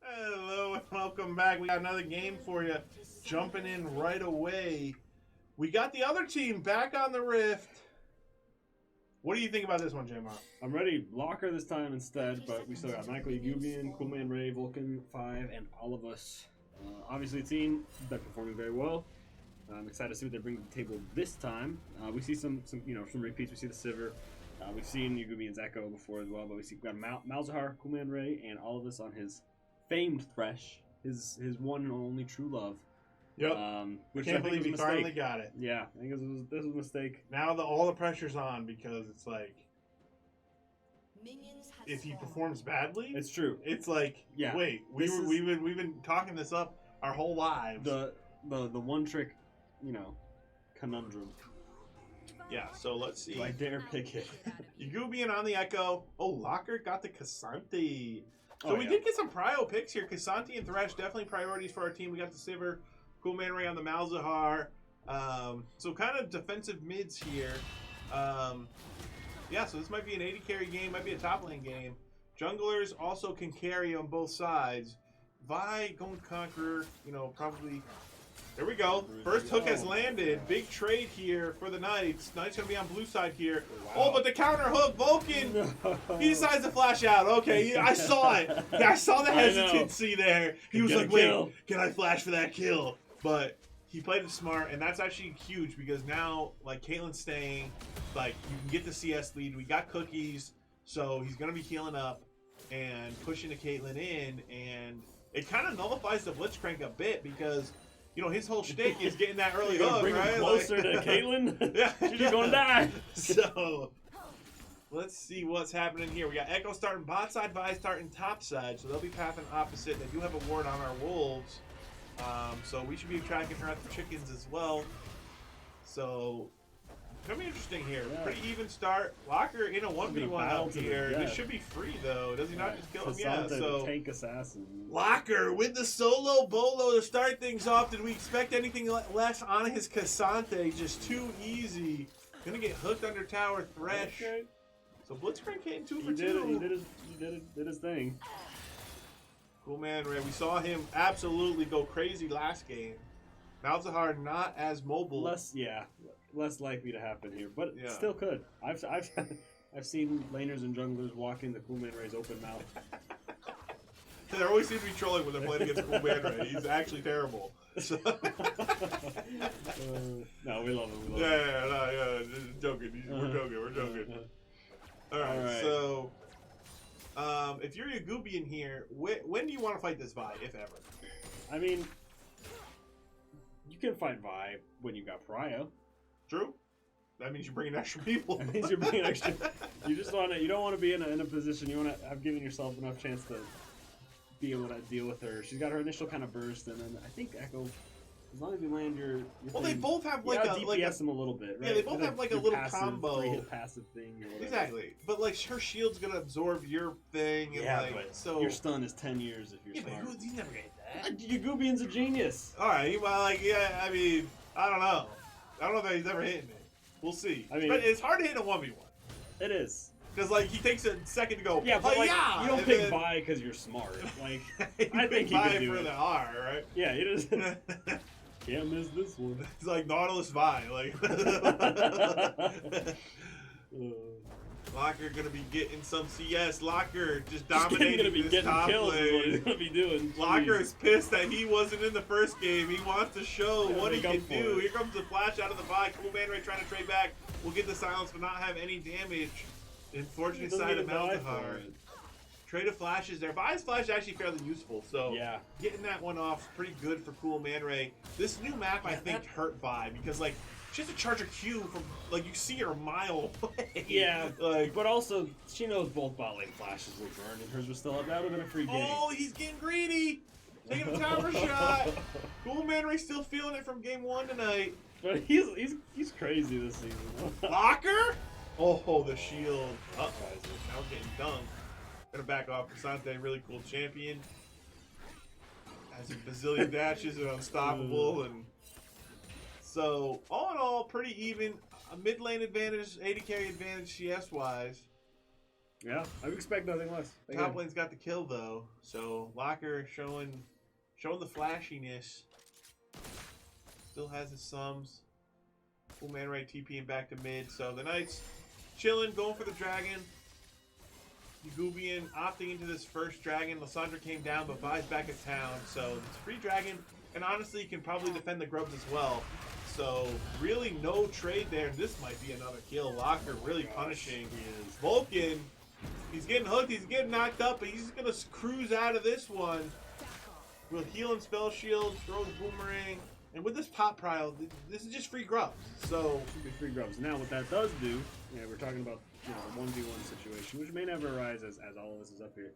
Hello and welcome back. We got another game for you. Jumping in right away. We got the other team back on the Rift. What do you think about this one, J-Mont? I'm ready. Locker this time instead, but we still got Michael Yagubian, Coolman Ray, Vulcan 5, and all of us. Obviously, a team that's performing very well. I'm excited to see what they bring to the table this time. We see some repeats. We see the Sivir. We've seen Yagubian's Echo before as well, but we got Malzahar, Coolman Ray, and all of us on his famed Thresh, his one and only true love. Yep. Which Can't I think believe was a he mistake. finally got it. Yeah, I think this was a mistake. Now all the pressure's on because it's like, if he performs badly, It's true. it's like, Yeah. wait, we've been talking this up our whole lives. The one trick, conundrum. Yeah, so let's see. Do I dare pick it? Yagubian on the Echo. Oh, Locker got the Cassante. So Oh, we yeah. did get some prio picks here. Cassante and Thresh, definitely priorities for our team. We got the Sivir, Coolman Ray on the Malzahar. So kind of defensive mids here. Yeah, so this might be an 80 carry game, might be a top lane game. Junglers also can carry on both sides. Vi, Golden Conqueror, probably... There we go. First hook has landed. Big trade here for the Knights. Knights going to be on blue side here. Wow. Oh, but the counter hook, Vulcan, he decides to flash out. Okay, I saw it. Yeah, I saw the I know. hesitancy there. He was Get a like, wait, kill. can I flash for that kill? But he played it smart, and that's actually huge because now, like, Caitlyn's staying. Like, you can get the CS lead. We got cookies, so he's going to be healing up and pushing the Caitlyn in, and it kind of nullifies the Blitzcrank a bit because... his whole shtick is getting that early You're gonna hook, bring right? him closer to Caitlyn? Yeah. She's just gonna die. So, let's see what's happening here. We got Echo starting bot side, Vi starting top side, so they'll be pathing opposite. They do have a ward on our wolves, so we should be tracking her at the chickens as well. So, it's gonna be interesting here. Yeah. Pretty even start. Locker in a 1v1 battle up to the here. This death. should be free though. Does he not just kill him? Yeah. Cassante, So. the tank assassin. Locker with the solo bolo to start things off. Did we expect anything less on his Cassante? Just too easy. Gonna get hooked under tower Thresh. Okay. So Blitzcrank came 2 for He 2. did it. He did his thing. Coolman Ray. We saw him absolutely go crazy last game. Malzahar not as mobile. Less likely to happen here, but Yeah. still could. I've seen laners and junglers walk in the Coolman Ray's open mouth. There always seems to be trolling when they're playing against Coolman Ray. He's actually terrible. So No, we love him. yeah. Just joking. We're joking. All right. So, if you're Yagubian here, when do you want to fight this Vi, if ever? I mean, you can fight Vi when you got Prio. True. That means you're bringing extra people. That means you're bringing extra. You don't want to be in a position. You want to have given yourself enough chance to be able to deal with her. She's got her initial kind of burst, and then I think Echo. As long as you land your Well, thing, they both have you like gotta a DPS them a little bit, right? Yeah, they both have like a your little passive, combo. 3-hit passive thing or whatever. Exactly, but like her shield's gonna absorb your thing, and Yeah, like but so. your stun is 10 years if you're Yeah, but smart. he's never gonna hit that. Yagubian's a genius. All right, well, like I mean, I don't know. I don't know that he's ever hitting it. We'll see. I mean- but it's hard to hit a 1v1 It is. because like he takes a second to go. Yeah, but like yeah, you don't and pick then- Vi because you're smart. Like you I think he buy could do for it. the R, right? Yeah, you just can't miss this one. It's like Nautilus Vi, like. Locker gonna be getting some CS. Locker just He's dominating gonna be this getting top kills. Is what he's lane. gonna be doing. Locker Jeez. is pissed that he wasn't in the first game. He wants to show Yeah, what he make up can for do. it. Here comes the flash out of the Vi. Coolman Ray trying to trade back. We'll get the silence but not have any damage. Unfortunate Doesn't side of even die for Malzahar. it. Trade of flashes there. Vi's flash is actually fairly useful, so Yeah. getting that one off is pretty good for Coolman Ray. This new map I think hurt Vi because like she has to charge her Q from like you see her a mile away. Yeah, like but also she knows both bot lane flashes will burn, and hers was still up. That would have been a free game. oh, he's getting greedy. Taking a tower shot. Coolman Ray still feeling it from game 1 tonight. But he's crazy this season. Locker? Oh, the shield. Uh-oh. Now getting dunked. Gonna back off Cassante, really cool champion. Has a bazillion dashes and unstoppable, and so all in all, pretty even. A mid lane advantage, 80 carry advantage CS wise. Yeah, I would expect nothing less. Top lane's got the kill though, so Locker showing the flashiness. Still has his sums. Full man right TPing back to mid. So the Knights chilling, going for the dragon. Ugubian opting into this first dragon. Lysandra came down, but buys back at town. So it's free dragon, and honestly, can probably defend the grubs as well. So really no trade there. This might be another kill. Locker really punishing. Vulcan, he's getting hooked, he's getting knocked up, but he's gonna cruise out of this one. We'll heal and spell shield, throw the boomerang, and with this top pile, this is just free grubs. So free grubs. Now what that does do, yeah, we're talking about a 1v1 situation, which may never arise as all of this is up here.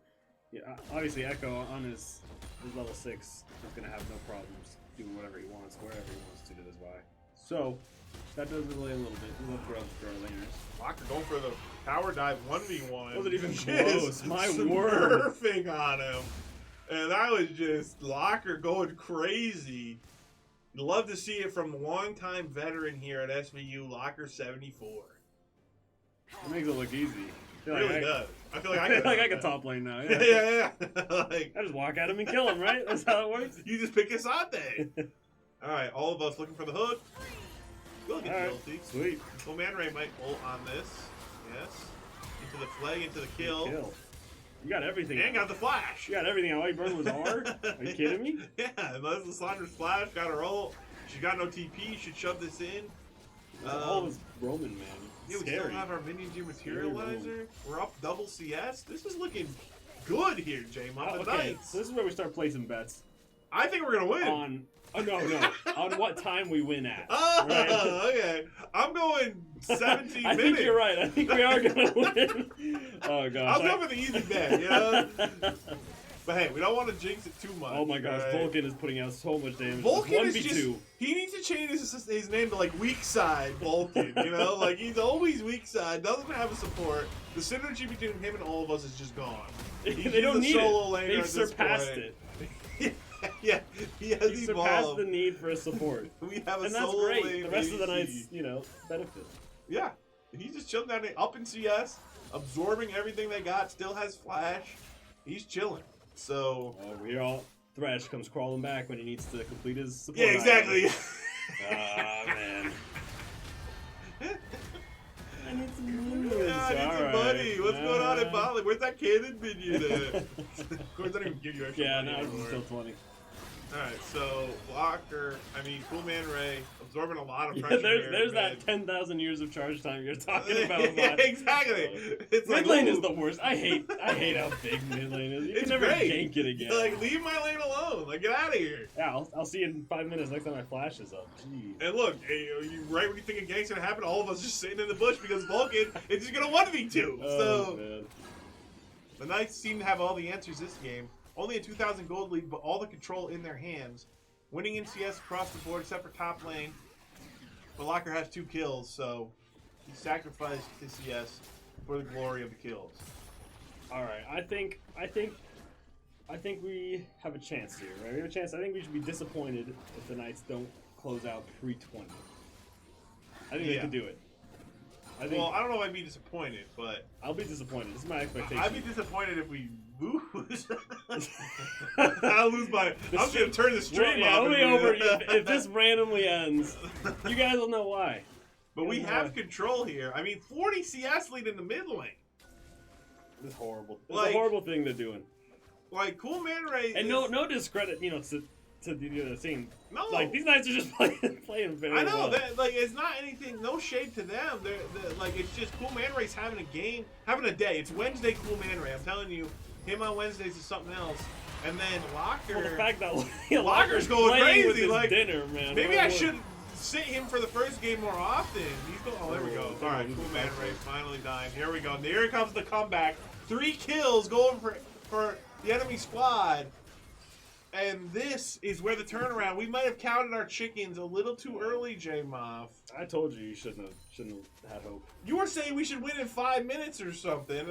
Yeah, obviously Echo on his level 6 is gonna have no problems doing whatever he wants, wherever he wants to this Y. So that does delay a little bit. We love grubs for our laners. Locker going for the power dive 1v1. Wasn't even close. My word. Smurfing on him. And that was just Locker going crazy. Love to see it from longtime veteran here at SVU, Locker 74. It makes it look easy. It really does. I feel like I can top lane now. Yeah, yeah. Like, I just walk at him and kill him, right? That's how it works. You just pick Asante. All right, all of us looking for the hook. We'll get the ulti. Sweet. Well, Man Ray might ult on this. Yes. Into the flag, into the kill. You got everything. And got the flash. You got everything. All you burned was R? Are you kidding me? Yeah, unless Lysandra's flash, got her ult. She got no TP. Should shove this in. All this Roman, man. Yeah, we still have our minion gear materializer. We're up double CS. This is looking good here, J-Mom. Okay, so this is where we start placing bets. I think we're going to win. No. On what time we win at. Oh, right? Okay. I'm going 17 minutes. I think you're right. I think we are going to win. Oh, gosh. I'll go for the easy bet, you know? But hey, we don't want to jinx it too much. Oh my gosh, right? Vulcan is putting out so much damage. Vulcan is just, he needs to change his name to like weak side Vulcan, you know? Like he's always weak side, doesn't have a support. The synergy between him and all of us is just gone. They don't need it. They've surpassed it. Yeah, he has evolved. Surpassed the need for a support. We have a and solo that's great. lane The rest of the ADC. Knights, benefit. Yeah, he's just chilling down there, up in CS, absorbing everything they got, still has flash. He's chilling. So we all Thresh comes crawling back when he needs to complete his support. Yeah, exactly. Man. I need some news. Yeah, I need some money. What's going on in Bali? Where's that cannon minion at? Of course, I don't even give you extra money now anymore. it's still 20. Alright, so Cool Man Ray, absorbing a lot of pressure there's that 10,000 years of charge time you're talking about. Yeah, exactly. It's mid lane is the worst. I hate how big mid lane is. You can never gank it again. Like, leave my lane alone. Like, get out of here. Yeah, I'll see you in 5 minutes next time my flash is up. Jeez. And look, right when you think a gank's gonna happen, all of us just sitting in the bush because Vulcan is just gonna 1v2. So the Knights seem to have all the answers this game. Only a 2,000 gold lead, but all the control in their hands. Winning in CS across the board, except for top lane. But Locker has 2 kills, so he sacrificed his CS for the glory of the kills. All right, I think we have a chance here, right? We have a chance. I think we should be disappointed if the Knights don't close out pre-20. I think they can do it. I don't know if I'd be disappointed, but I'll be disappointed. This is my expectation. I'd be disappointed if we lose. I'll lose by. I'm gonna turn the stream off. It'll be over if this randomly ends. You guys will know why. But we have control here. I mean, 40 CS lead in the mid lane. It's horrible. It's a horrible thing they're doing. Like Cool Man Ray. And no discredit, to the team. No, like these Knights are just playing very well. I know that, like, it's not anything. No shade to them. They're like, it's just Cool Man Ray's having a game, having a day. It's Wednesday, Cool Man Ray. I'm telling you, him on Wednesdays is something else. And then Locker. Well, the fact that Locker's going crazy. With his like dinner, man. Maybe I should sit him for the first game more often. He's going. Oh, there we go. All right, Cool Man Ray finally dying. Here we go. And here comes the comeback. 3 kills going for the enemy squad. And this is where the turnaround. We might have counted our chickens a little too early, J-Moff. I told you shouldn't have had hope. You were saying we should win in 5 minutes or something. And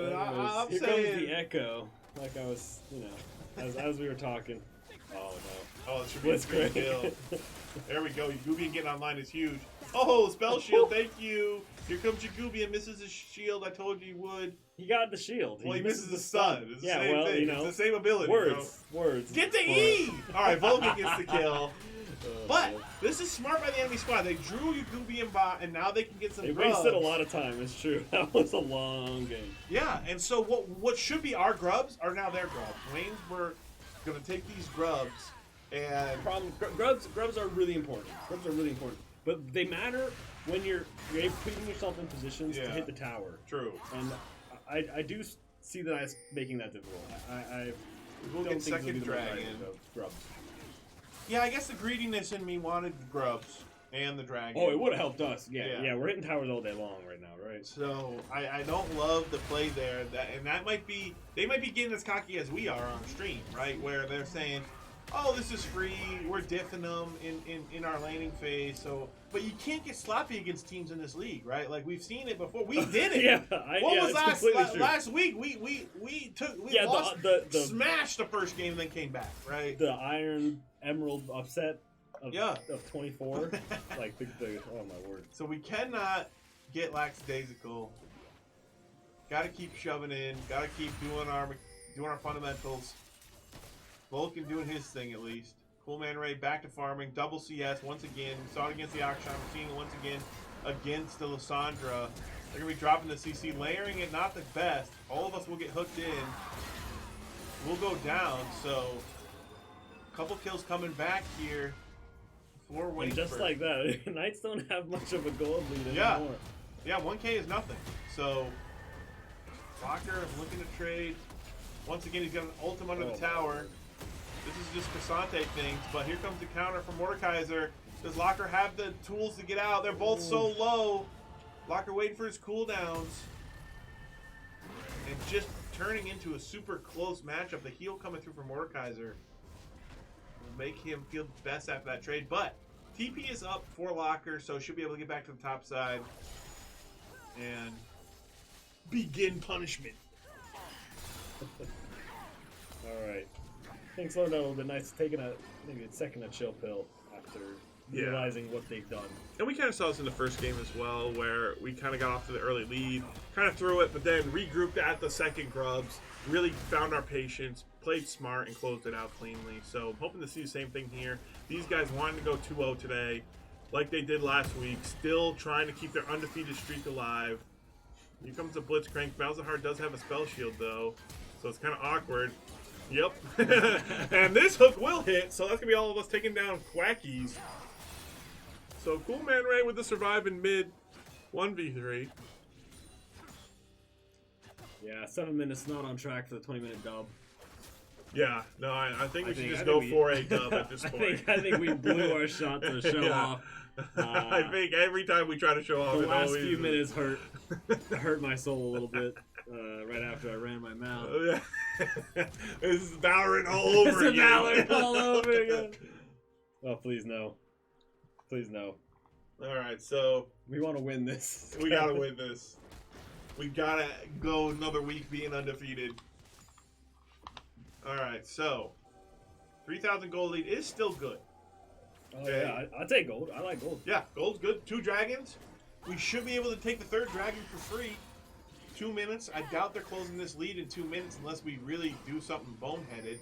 here comes the echo. Like I was, as we were talking. Oh no. Oh, it should be a free Blitzcrank. kill. There we go. Yagubian getting online is huge. Oh, spell shield. Thank you. Here comes Yagubian. Misses his shield. I told you he would. He got the shield. Well, he misses the stun. It's the Yeah, same well, thing. you know, It's the same ability. words. Get the E! All right, Volga gets the kill. Oh, But man. this is smart by the enemy squad. They drew Yagubian bot, and now they can get some They grubs. wasted a lot of time. It's true. That was a long game. Yeah, and so what should be our grubs are now their grubs. Waynesburg going to take these grubs and... Grubs are really important. Grubs are really important. But they matter when you're putting yourself in positions to hit the tower. True. And I do see that as making that difficult. I We'll don't get think it'll be second the right dragon. of grubs. Yeah, I guess the greediness in me wanted the grubs and the dragon. Oh, it would have helped us. Yeah. Yeah, we're hitting towers all day long right now, right? So I don't love the play there. That might be they might be getting as cocky as we are on stream, right? Where they're saying, "Oh, this is free. We're diffing them in our laning phase." So, but you can't get sloppy against teams in this league, right? Like we've seen it before. We did it. What was last week? We lost, smashed the first game, and then came back, right? The Iron Emerald upset of 24. Like the oh my word. So we cannot get lackadaisical. Got to keep shoving in. Got to keep doing our fundamentals. Vulcan doing his thing at least. Cool Man Ray back to farming. Double CS once again. We saw it against the Akshan. We're seeing it once again against the Lysandra. They're going to be dropping the CC. Layering it, not the best. All of us will get hooked in. We'll go down. So, a couple kills coming back here for Waynesburg. And just like that, Knights don't have much of a gold lead anymore. Yeah, 1K is nothing. So, Locker is looking to trade. Once again, he's got an ultim under the tower. This is just Cassante things, but here comes the counter from Mordekaiser. Does Locker have the tools to get out? They're both so low. Locker waiting for his cooldowns. And just turning into a super close matchup. The heal coming through from Mordekaiser will make him feel best after that trade. But TP is up for Locker, so should be able to get back to the top side and begin punishment. All right. Things slowed down a little bit. Nice taking maybe a second a chill pill after realizing what they've done. And we kind of saw this in the first game as well, where we kind of got off to the early lead, kind of threw it, but then regrouped at the second grubs, really found our patience, played smart, and closed it out cleanly. So I'm hoping to see the same thing here. These guys wanted to go 2-0 today, like they did last week, still trying to keep their undefeated streak alive. Here comes the Blitzcrank. Malzahar does have a spell shield, though, so it's kind of awkward. Yep. And this hook will hit, so that's going to be all of us taking down Quackies. So Cool Man Ray with the survive in mid 1v3. Yeah, 7 minutes not on track for the 20-minute dub. Yeah, no, I think we should just go for a dub at this point. I think we blew our shot to show off. I think every time we try to show off, the last few minutes hurt my soul a little bit right after I ran my mouth. This is Valorant all over again. Valorant all over again. Oh, please no. Please no. All right, so we want to win this. We got to win this. We got to go another week being undefeated. All right, so 3,000 gold lead is still good. Oh, yeah, I'll take gold. I like gold. Yeah, gold's good. 2 dragons. We should be able to take the 3rd dragon for free. 2 minutes. I doubt they're closing this lead in 2 minutes unless we really do something boneheaded.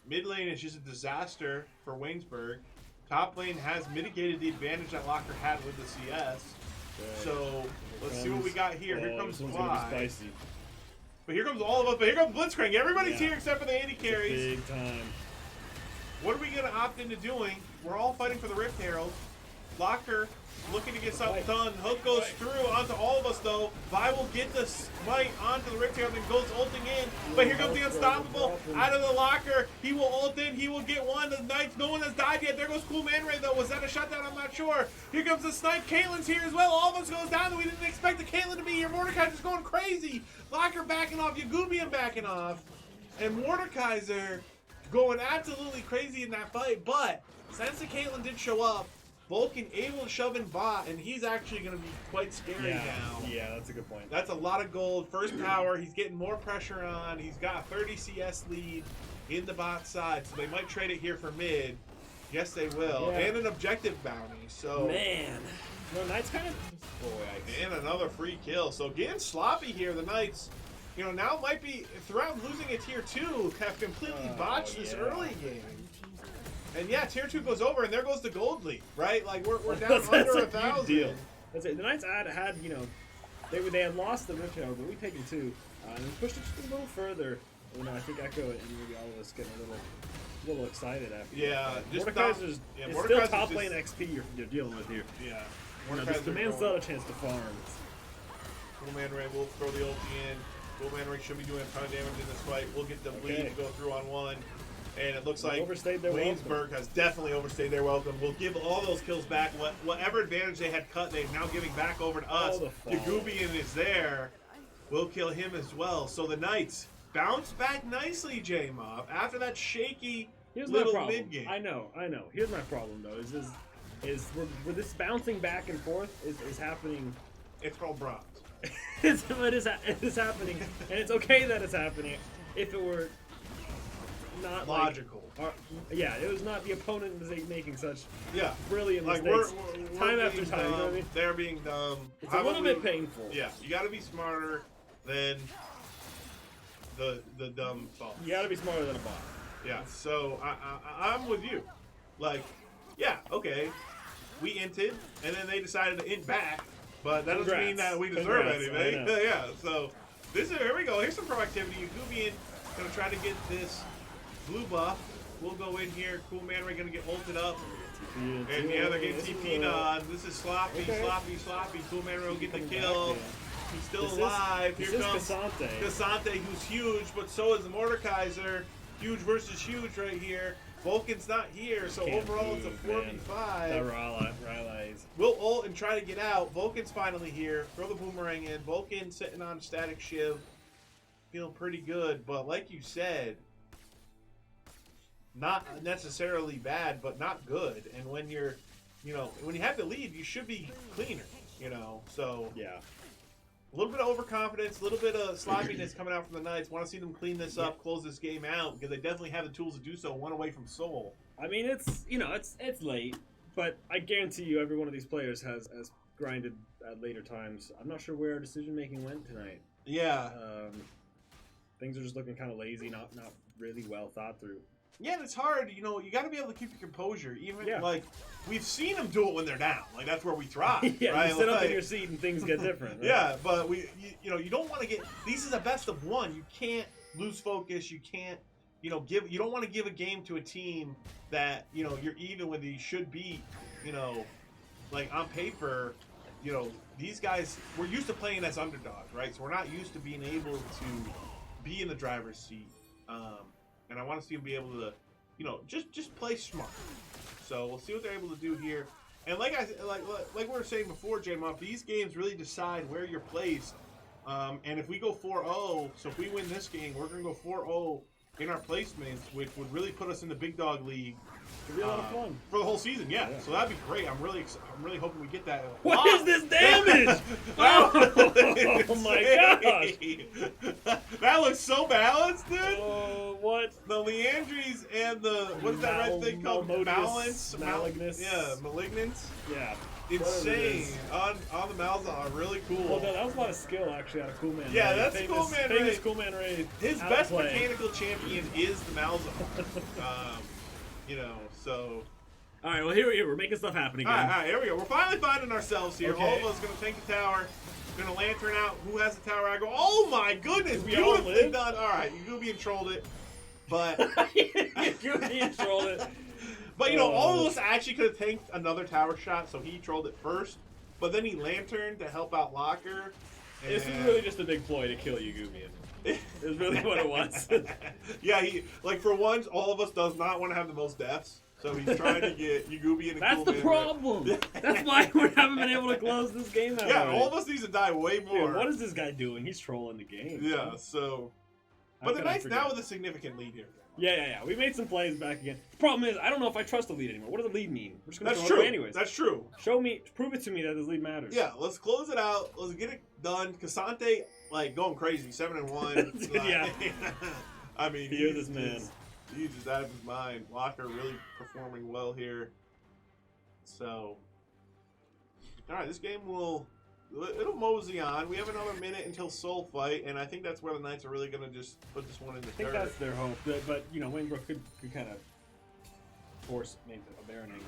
Mid lane is just a disaster for Waynesburg. Top lane has mitigated the advantage that Locker had with the CS. So let's see what we got here. Here comes Fly. But here comes all of us. But here comes Blitzcrank. Everybody's here except for the AD carries. Big time. What are we going to opt into doing? We're all fighting for the Rift Herald. Locker looking to get something done. Hook goes through onto all of us, though. Vi will get the smite onto the Rift Herald and goes ulting in. But here comes the Unstoppable out of the Locker. He will ult in. He will get one. The Knights, no one has died yet. There goes Cool Man Ray, though. Was that a shutdown? I'm not sure. Here comes the snipe. Caitlin's here as well. All of us goes down. We didn't expect the Caitlin to be here. Mordekaiser's going crazy. Locker backing off. Yagubian backing off. And Mordekaiser going absolutely crazy in that fight. But since the Caitlin did show up, Vulcan able to shove in bot, and he's actually going to be quite scary now. Yeah, that's a good point. That's a lot of gold. First tower, he's getting more pressure on. He's got a 30 CS lead in the bot side, so they might trade it here for mid. Yes, they will. Yeah. And an objective bounty. So Man. No, Knights kind of... And another free kill. So getting sloppy here, the Knights, you know, now might be, throughout losing a tier 2, have completely botched this early game. And yeah, tier 2 goes over, and there goes the gold lead, right? Like, we're down under 1,000. Deal. That's it. The Knights had you know, they had lost the rift tower, but we taken 2. And we pushed it just a little further. You know, I think Echo and maybe all of us getting a little excited after. Yeah, just Mordekaiser's it's still top lane XP you're dealing with here. Yeah. You know, the man's still a chance to farm. Cool Man Ray will throw the ulti in. Cool Man Ray should be doing a ton of damage in this fight. We'll get the lead to go through on 1. And it looks like Waynesburg has definitely overstayed their welcome. We'll give all those kills back. Whatever advantage they had cut, they're now giving back over to us. Yagubian is there. We'll kill him as well. So the Knights bounce back nicely, J-Mob, after that shaky little mid-game. I know. Here's my problem, though, is where this bouncing back and forth is happening. It's called bronze. it is happening, and it's okay that it's happening. If it were not logical, it was not the opponent was making such brilliant like mistakes we're time after time. You know what I mean? They're being dumb. It's a little bit painful. Yeah, you got to be smarter than the dumb thoughts. You got to be smarter than a bot. Yeah, so I'm with you. Like, yeah, okay, we inted, and then they decided to int back, but that doesn't mean that we deserve anything. Yeah, so here we go. Here's some proactivity. Yagubian gonna try to get this blue buff. We'll go in here. Cool Man Ray gonna get ulted up. And yeah, they're getting TP'd on. This is sloppy. Cool Man Ray will get the kill. He's still alive. Here comes Cassante, who's huge, but so is Mordekaiser. Huge versus huge right here. Vulcan's not here, so overall it's a 4v5. Rylai's. We'll ult and try to get out. Vulcan's finally here. Throw the boomerang in. Vulcan sitting on static shiv. Feeling pretty good, but like you said, not necessarily bad, but not good. And when you're, you know, when you have the lead, you should be cleaner, you know, so. Yeah. A little bit of overconfidence, a little bit of sloppiness coming out from the Knights. Want to see them clean this up, close this game out, because they definitely have the tools to do so. One away from Seoul. I mean, it's late, but I guarantee you every one of these players has grinded at later times. I'm not sure where our decision making went tonight. Yeah. Things are just looking kind of lazy, not really well thought through. Yeah, and it's hard. You know, you got to be able to keep your composure. Even like we've seen them do it when they're down. Like that's where we thrive. Right? You sit up in your seat and things get different. Right? Yeah, but you don't want to get. These is a best of one. You can't lose focus. You can't, you don't want to give a game to a team that you're even with. You should beat. Like on paper, these guys. We're used to playing as underdogs, right? So we're not used to being able to be in the driver's seat. And I want to see them be able to, just play smart. So we'll see what they're able to do here. And like we were saying before, J-Muff, these games really decide where you're placed. And if we go 4-0, so if we win this game, we're going to go 4-0 in our placements, which would really put us in the Big Dog League. It'd be a lot of fun for the whole season. Yeah. So that'd be great. I'm really hoping we get that. What is this damage? Oh my gosh! That looks so balanced, dude. What? The Leandries and the what's that red thing called? Malignance. Yeah, malignance. Yeah. Insane on the Malzahn. Really cool. Well, that was a lot of skill actually out of Cool Man. Yeah, that's Cool Man Ray. Famous Cool Man Ray. His best mechanical champion is the Malzahn. So. All right, well, here we're making stuff happen again. All right, here we go. We're finally finding ourselves here. All of us going to take the tower. Going to lantern out. Who has the tower aggro? Oh, my goodness. Beautifully done. All right, Yagubian trolled it. But. Yagubian trolled it. But, all of us actually could have tanked another tower shot, so he trolled it first. But then he lanterned to help out Locker. This is really just a big ploy to kill Yagubian. Is really what it was. Yeah, for once, all of us does not want to have the most deaths. So he's trying to get Yagubian and That's the problem. That's why we haven't been able to close this game out. Yeah, all of us need to die way more. Dude, what is this guy doing? He's trolling the game. Yeah, so But the could I Knights forget? now with a significant lead here. Yeah. We made some plays back again. The problem is, I don't know if I trust the lead anymore. What does the lead mean? We're just gonna That's throw it true. away anyways. That's true. Prove it to me that this lead matters. Yeah, let's close it out. Let's get it done. Casante, like, going crazy, 7-1. Yeah. I mean, Hear this man. He's just out of his mind. Locker really performing well here. So, all right, this game it'll mosey on. We have another minute until Soul Fight, and I think that's where the Knights are really going to just put this one in the I think third. that's their hope. But you know, Waynesburg could kind of force maybe a Baron angle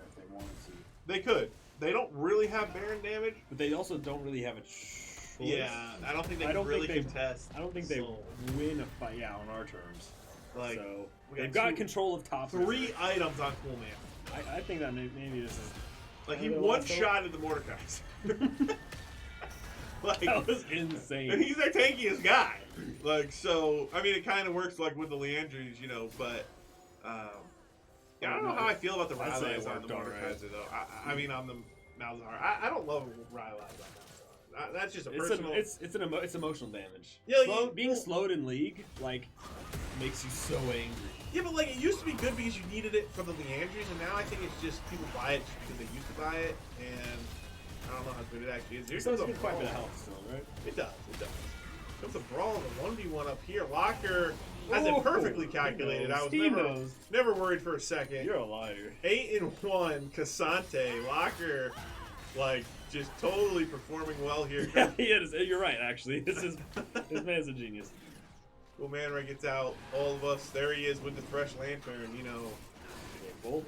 if they wanted to. They could. They don't really have Baron damage. But they also don't really have a choice. Yeah, I don't think they can really contest. I don't think they Soul. win a fight. Yeah, on our terms. Like, so we got they've got control of top 3 items on Cool Man. I think that maybe this is Like, he Other one last shot at the Mordecai's. Like, that was insane. and he's their tankiest guy. Like, so, I mean, it kind of works, like, with the Leandries, you know, but, yeah, I don't know how I feel about the I'd say it Rylai's on the worked all right. Mordekaiser, though. I mean, on the Malzahar. I don't love Rylai's on Malzahar. That's just a personal... It's emotional damage. Yeah, being slowed in league, like, makes you so angry. Yeah, but, like, it used to be good because you needed it for the Leandries, and now I think it's just people buy it just because they used to buy it, and I don't know how good it actually is. Here It does comes a get quite a bit of brawl. health still, right? It does. Comes a brawl of a 1v1 up here. Locker has it perfectly calculated. I was never worried for a second. You're a liar. 8-1, Casante. Locker, like, just totally performing well here. Yeah, he is. You're right, actually. This man's a genius. Cool Man Ray gets out. All of us. There he is with the fresh lantern. You know, Both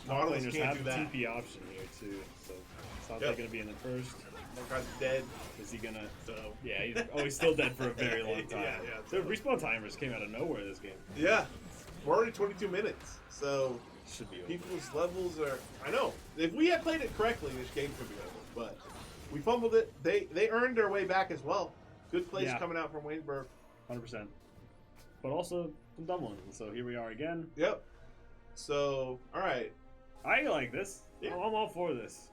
Nautilus players can't have do the that. TP option here too. So it's not Yep. going to be in the first. Mordekaiser's dead. Is he gonna? So Yeah, he's still dead for a very long time. Yeah. So respawn timers came out of nowhere this game. Yeah, we're already 22 minutes. So Should be over. people's levels are. I know. If we had played it correctly, this game could be over. But we fumbled it. They earned their way back as well. Good plays Yeah. coming out from Waynesburg. 100%. But also some dumb ones. And so here we are again. Yep. So all right, I like this. Yeah. I'm all for this.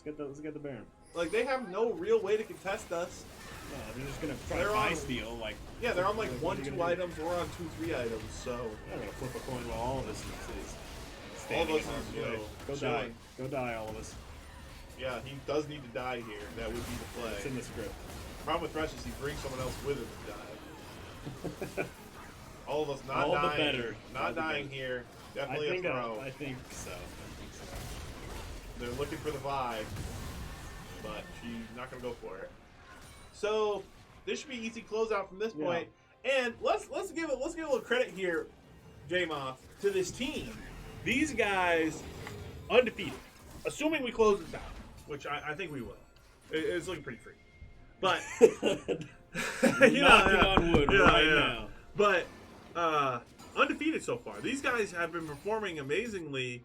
Let's get the Baron. like they have no real way to contest us. No, they're just gonna try They're to buy on- steal. Like Yeah, they're on like what are you 1-2 gonna do? items. We're on 2-3 items. So I'm gonna flip a coin while all of this is all of standing us in harm's is, you way. know, Go die. chilling. Go die, all of us. Yeah, he does need to die here. That would be the It's play. in the script. Problem with Thresh is he brings someone else with him to die. All of us not All the dying. better. Not All the dying better. here. I Definitely think a throw. I think so. They're looking for the vibe, but she's not gonna go for it. So this should be easy closeout from this Yeah. point. And let's give a little credit here, J-Moth, to this team. These guys undefeated. Assuming we close this out, which I think we will. It's looking pretty free. But Knocking on wood right now. But undefeated so far. These guys have been performing amazingly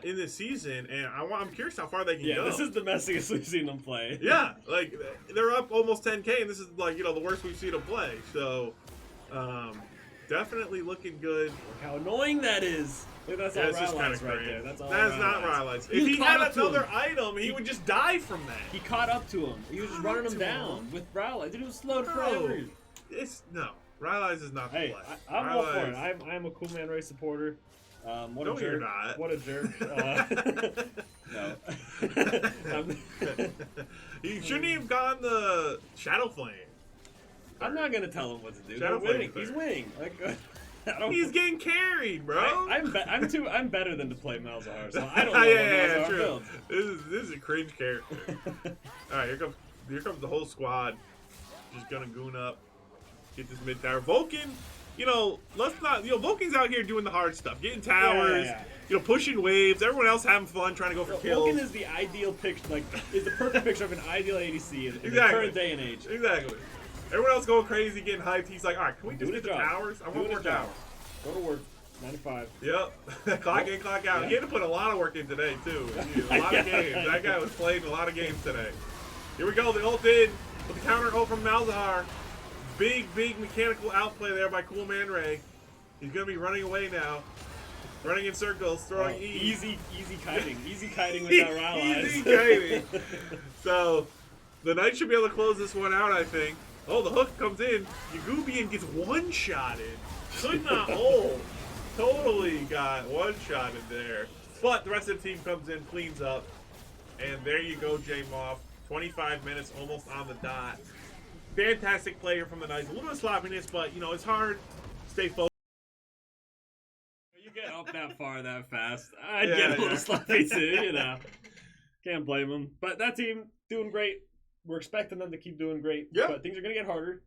in this season, and I'm curious how far they can Yeah, go. this is the messiest we've seen them play. Yeah, like they're up almost 10K, and this is like the worst we've seen them play. So definitely looking good. Look how annoying that is. Look, that's all That's just kind Rylai's of right crazy. there. That's all. That is not Rylai's. Rylai's. If he caught had up to another him. item, he would just die from that. He caught up to him. He was just running him to down him. with Rylai. Dude, it was slowed No. forever. It's no. Rylai's is not the Hey, play. I'm all for it. Rylai's- I'm a Cool Man Ray supporter. What No, a you're jerk! not. What a jerk! No. He shouldn't have gone the Shadow Flame. I'm not gonna tell him what to do. Shadow They're winning. Flame He's winning. Like, I don't. He's getting carried, bro. I'm better than to play Malzahar, so I don't know yeah, what Malzahar true. builds. This is a cringe character. All right, here comes the whole squad. Just gonna goon up, get this mid tower. Vulcan, let's not. Vulcan's out here doing the hard stuff, getting towers. Yeah. Pushing waves. Everyone else having fun, trying to go for kills. Vulcan is the ideal picture, is the perfect picture of an ideal ADC in the Exactly. current day and age. Exactly. Everyone else going crazy, getting hyped. He's like, all right, can we just Doing get a the job. towers? I want Doing more a job. towers. Go to work. 9 to 5. Yep. Clock in, clock out. Yeah. He had to put a lot of work in today, too. A lot of games. That guy was playing a lot of games today. Here we go. The ult in with the counter ult from Malzahar. Big mechanical outplay there by Cool Man Ray. He's going to be running away now. Running in circles, throwing E. Easy kiting. Easy kiting without Rylai's. Easy kiting. So, the Knights should be able to close this one out, I think. Oh, the hook comes in. Yagubian gets one-shotted. Could not hold. Totally got one-shotted there. But the rest of the team comes in, cleans up. And there you go, J Moff. 25 minutes, almost on the dot. Fantastic player from the Knights. A little bit of sloppiness, but, you know, it's hard to stay focused. You get up that far that fast. I'd Yeah, get a little yeah. sloppy too, you know. Can't blame them. But that team doing great. We're expecting them to keep doing great. Yeah. But things are going to get harder.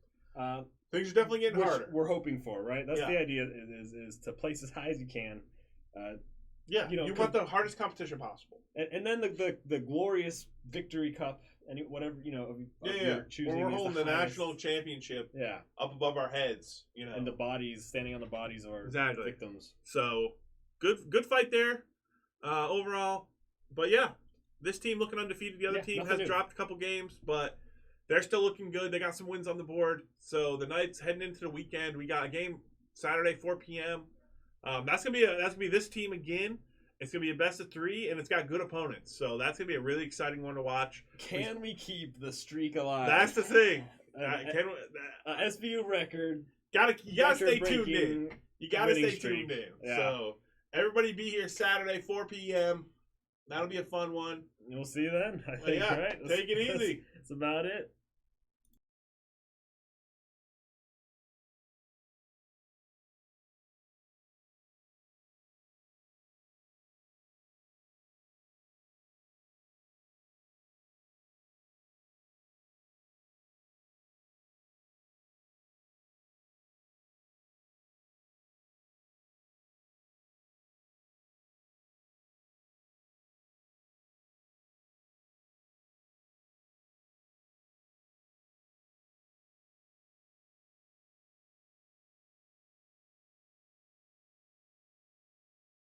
Things are definitely getting which harder. we're hoping for, right? That's Yeah. the idea is to place as high as you can. Yeah, you know, you want the hardest competition possible. And then the glorious victory cup and whatever, you know, of your choosing. We're is holding the highest. national championship Yeah. up above our heads, you know. And the bodies, standing on the bodies of our Exactly. victims. So, good fight there overall. But yeah, this team looking undefeated. The other team has dropped a couple games, but they're still looking good. They got some wins on the board. So the Knights heading into the weekend. We got a game Saturday, 4 p.m. That's gonna be this team again. It's gonna be a best of 3, and it's got good opponents. So that's gonna be a really exciting one to watch. Can we keep the streak alive? That's the thing. SVU record. You gotta stay tuned in. You gotta stay tuned in. Yeah. So everybody be here Saturday, 4 p.m. That'll be a fun one. We'll see you then. I think, Yeah, right? take it easy. That's about it.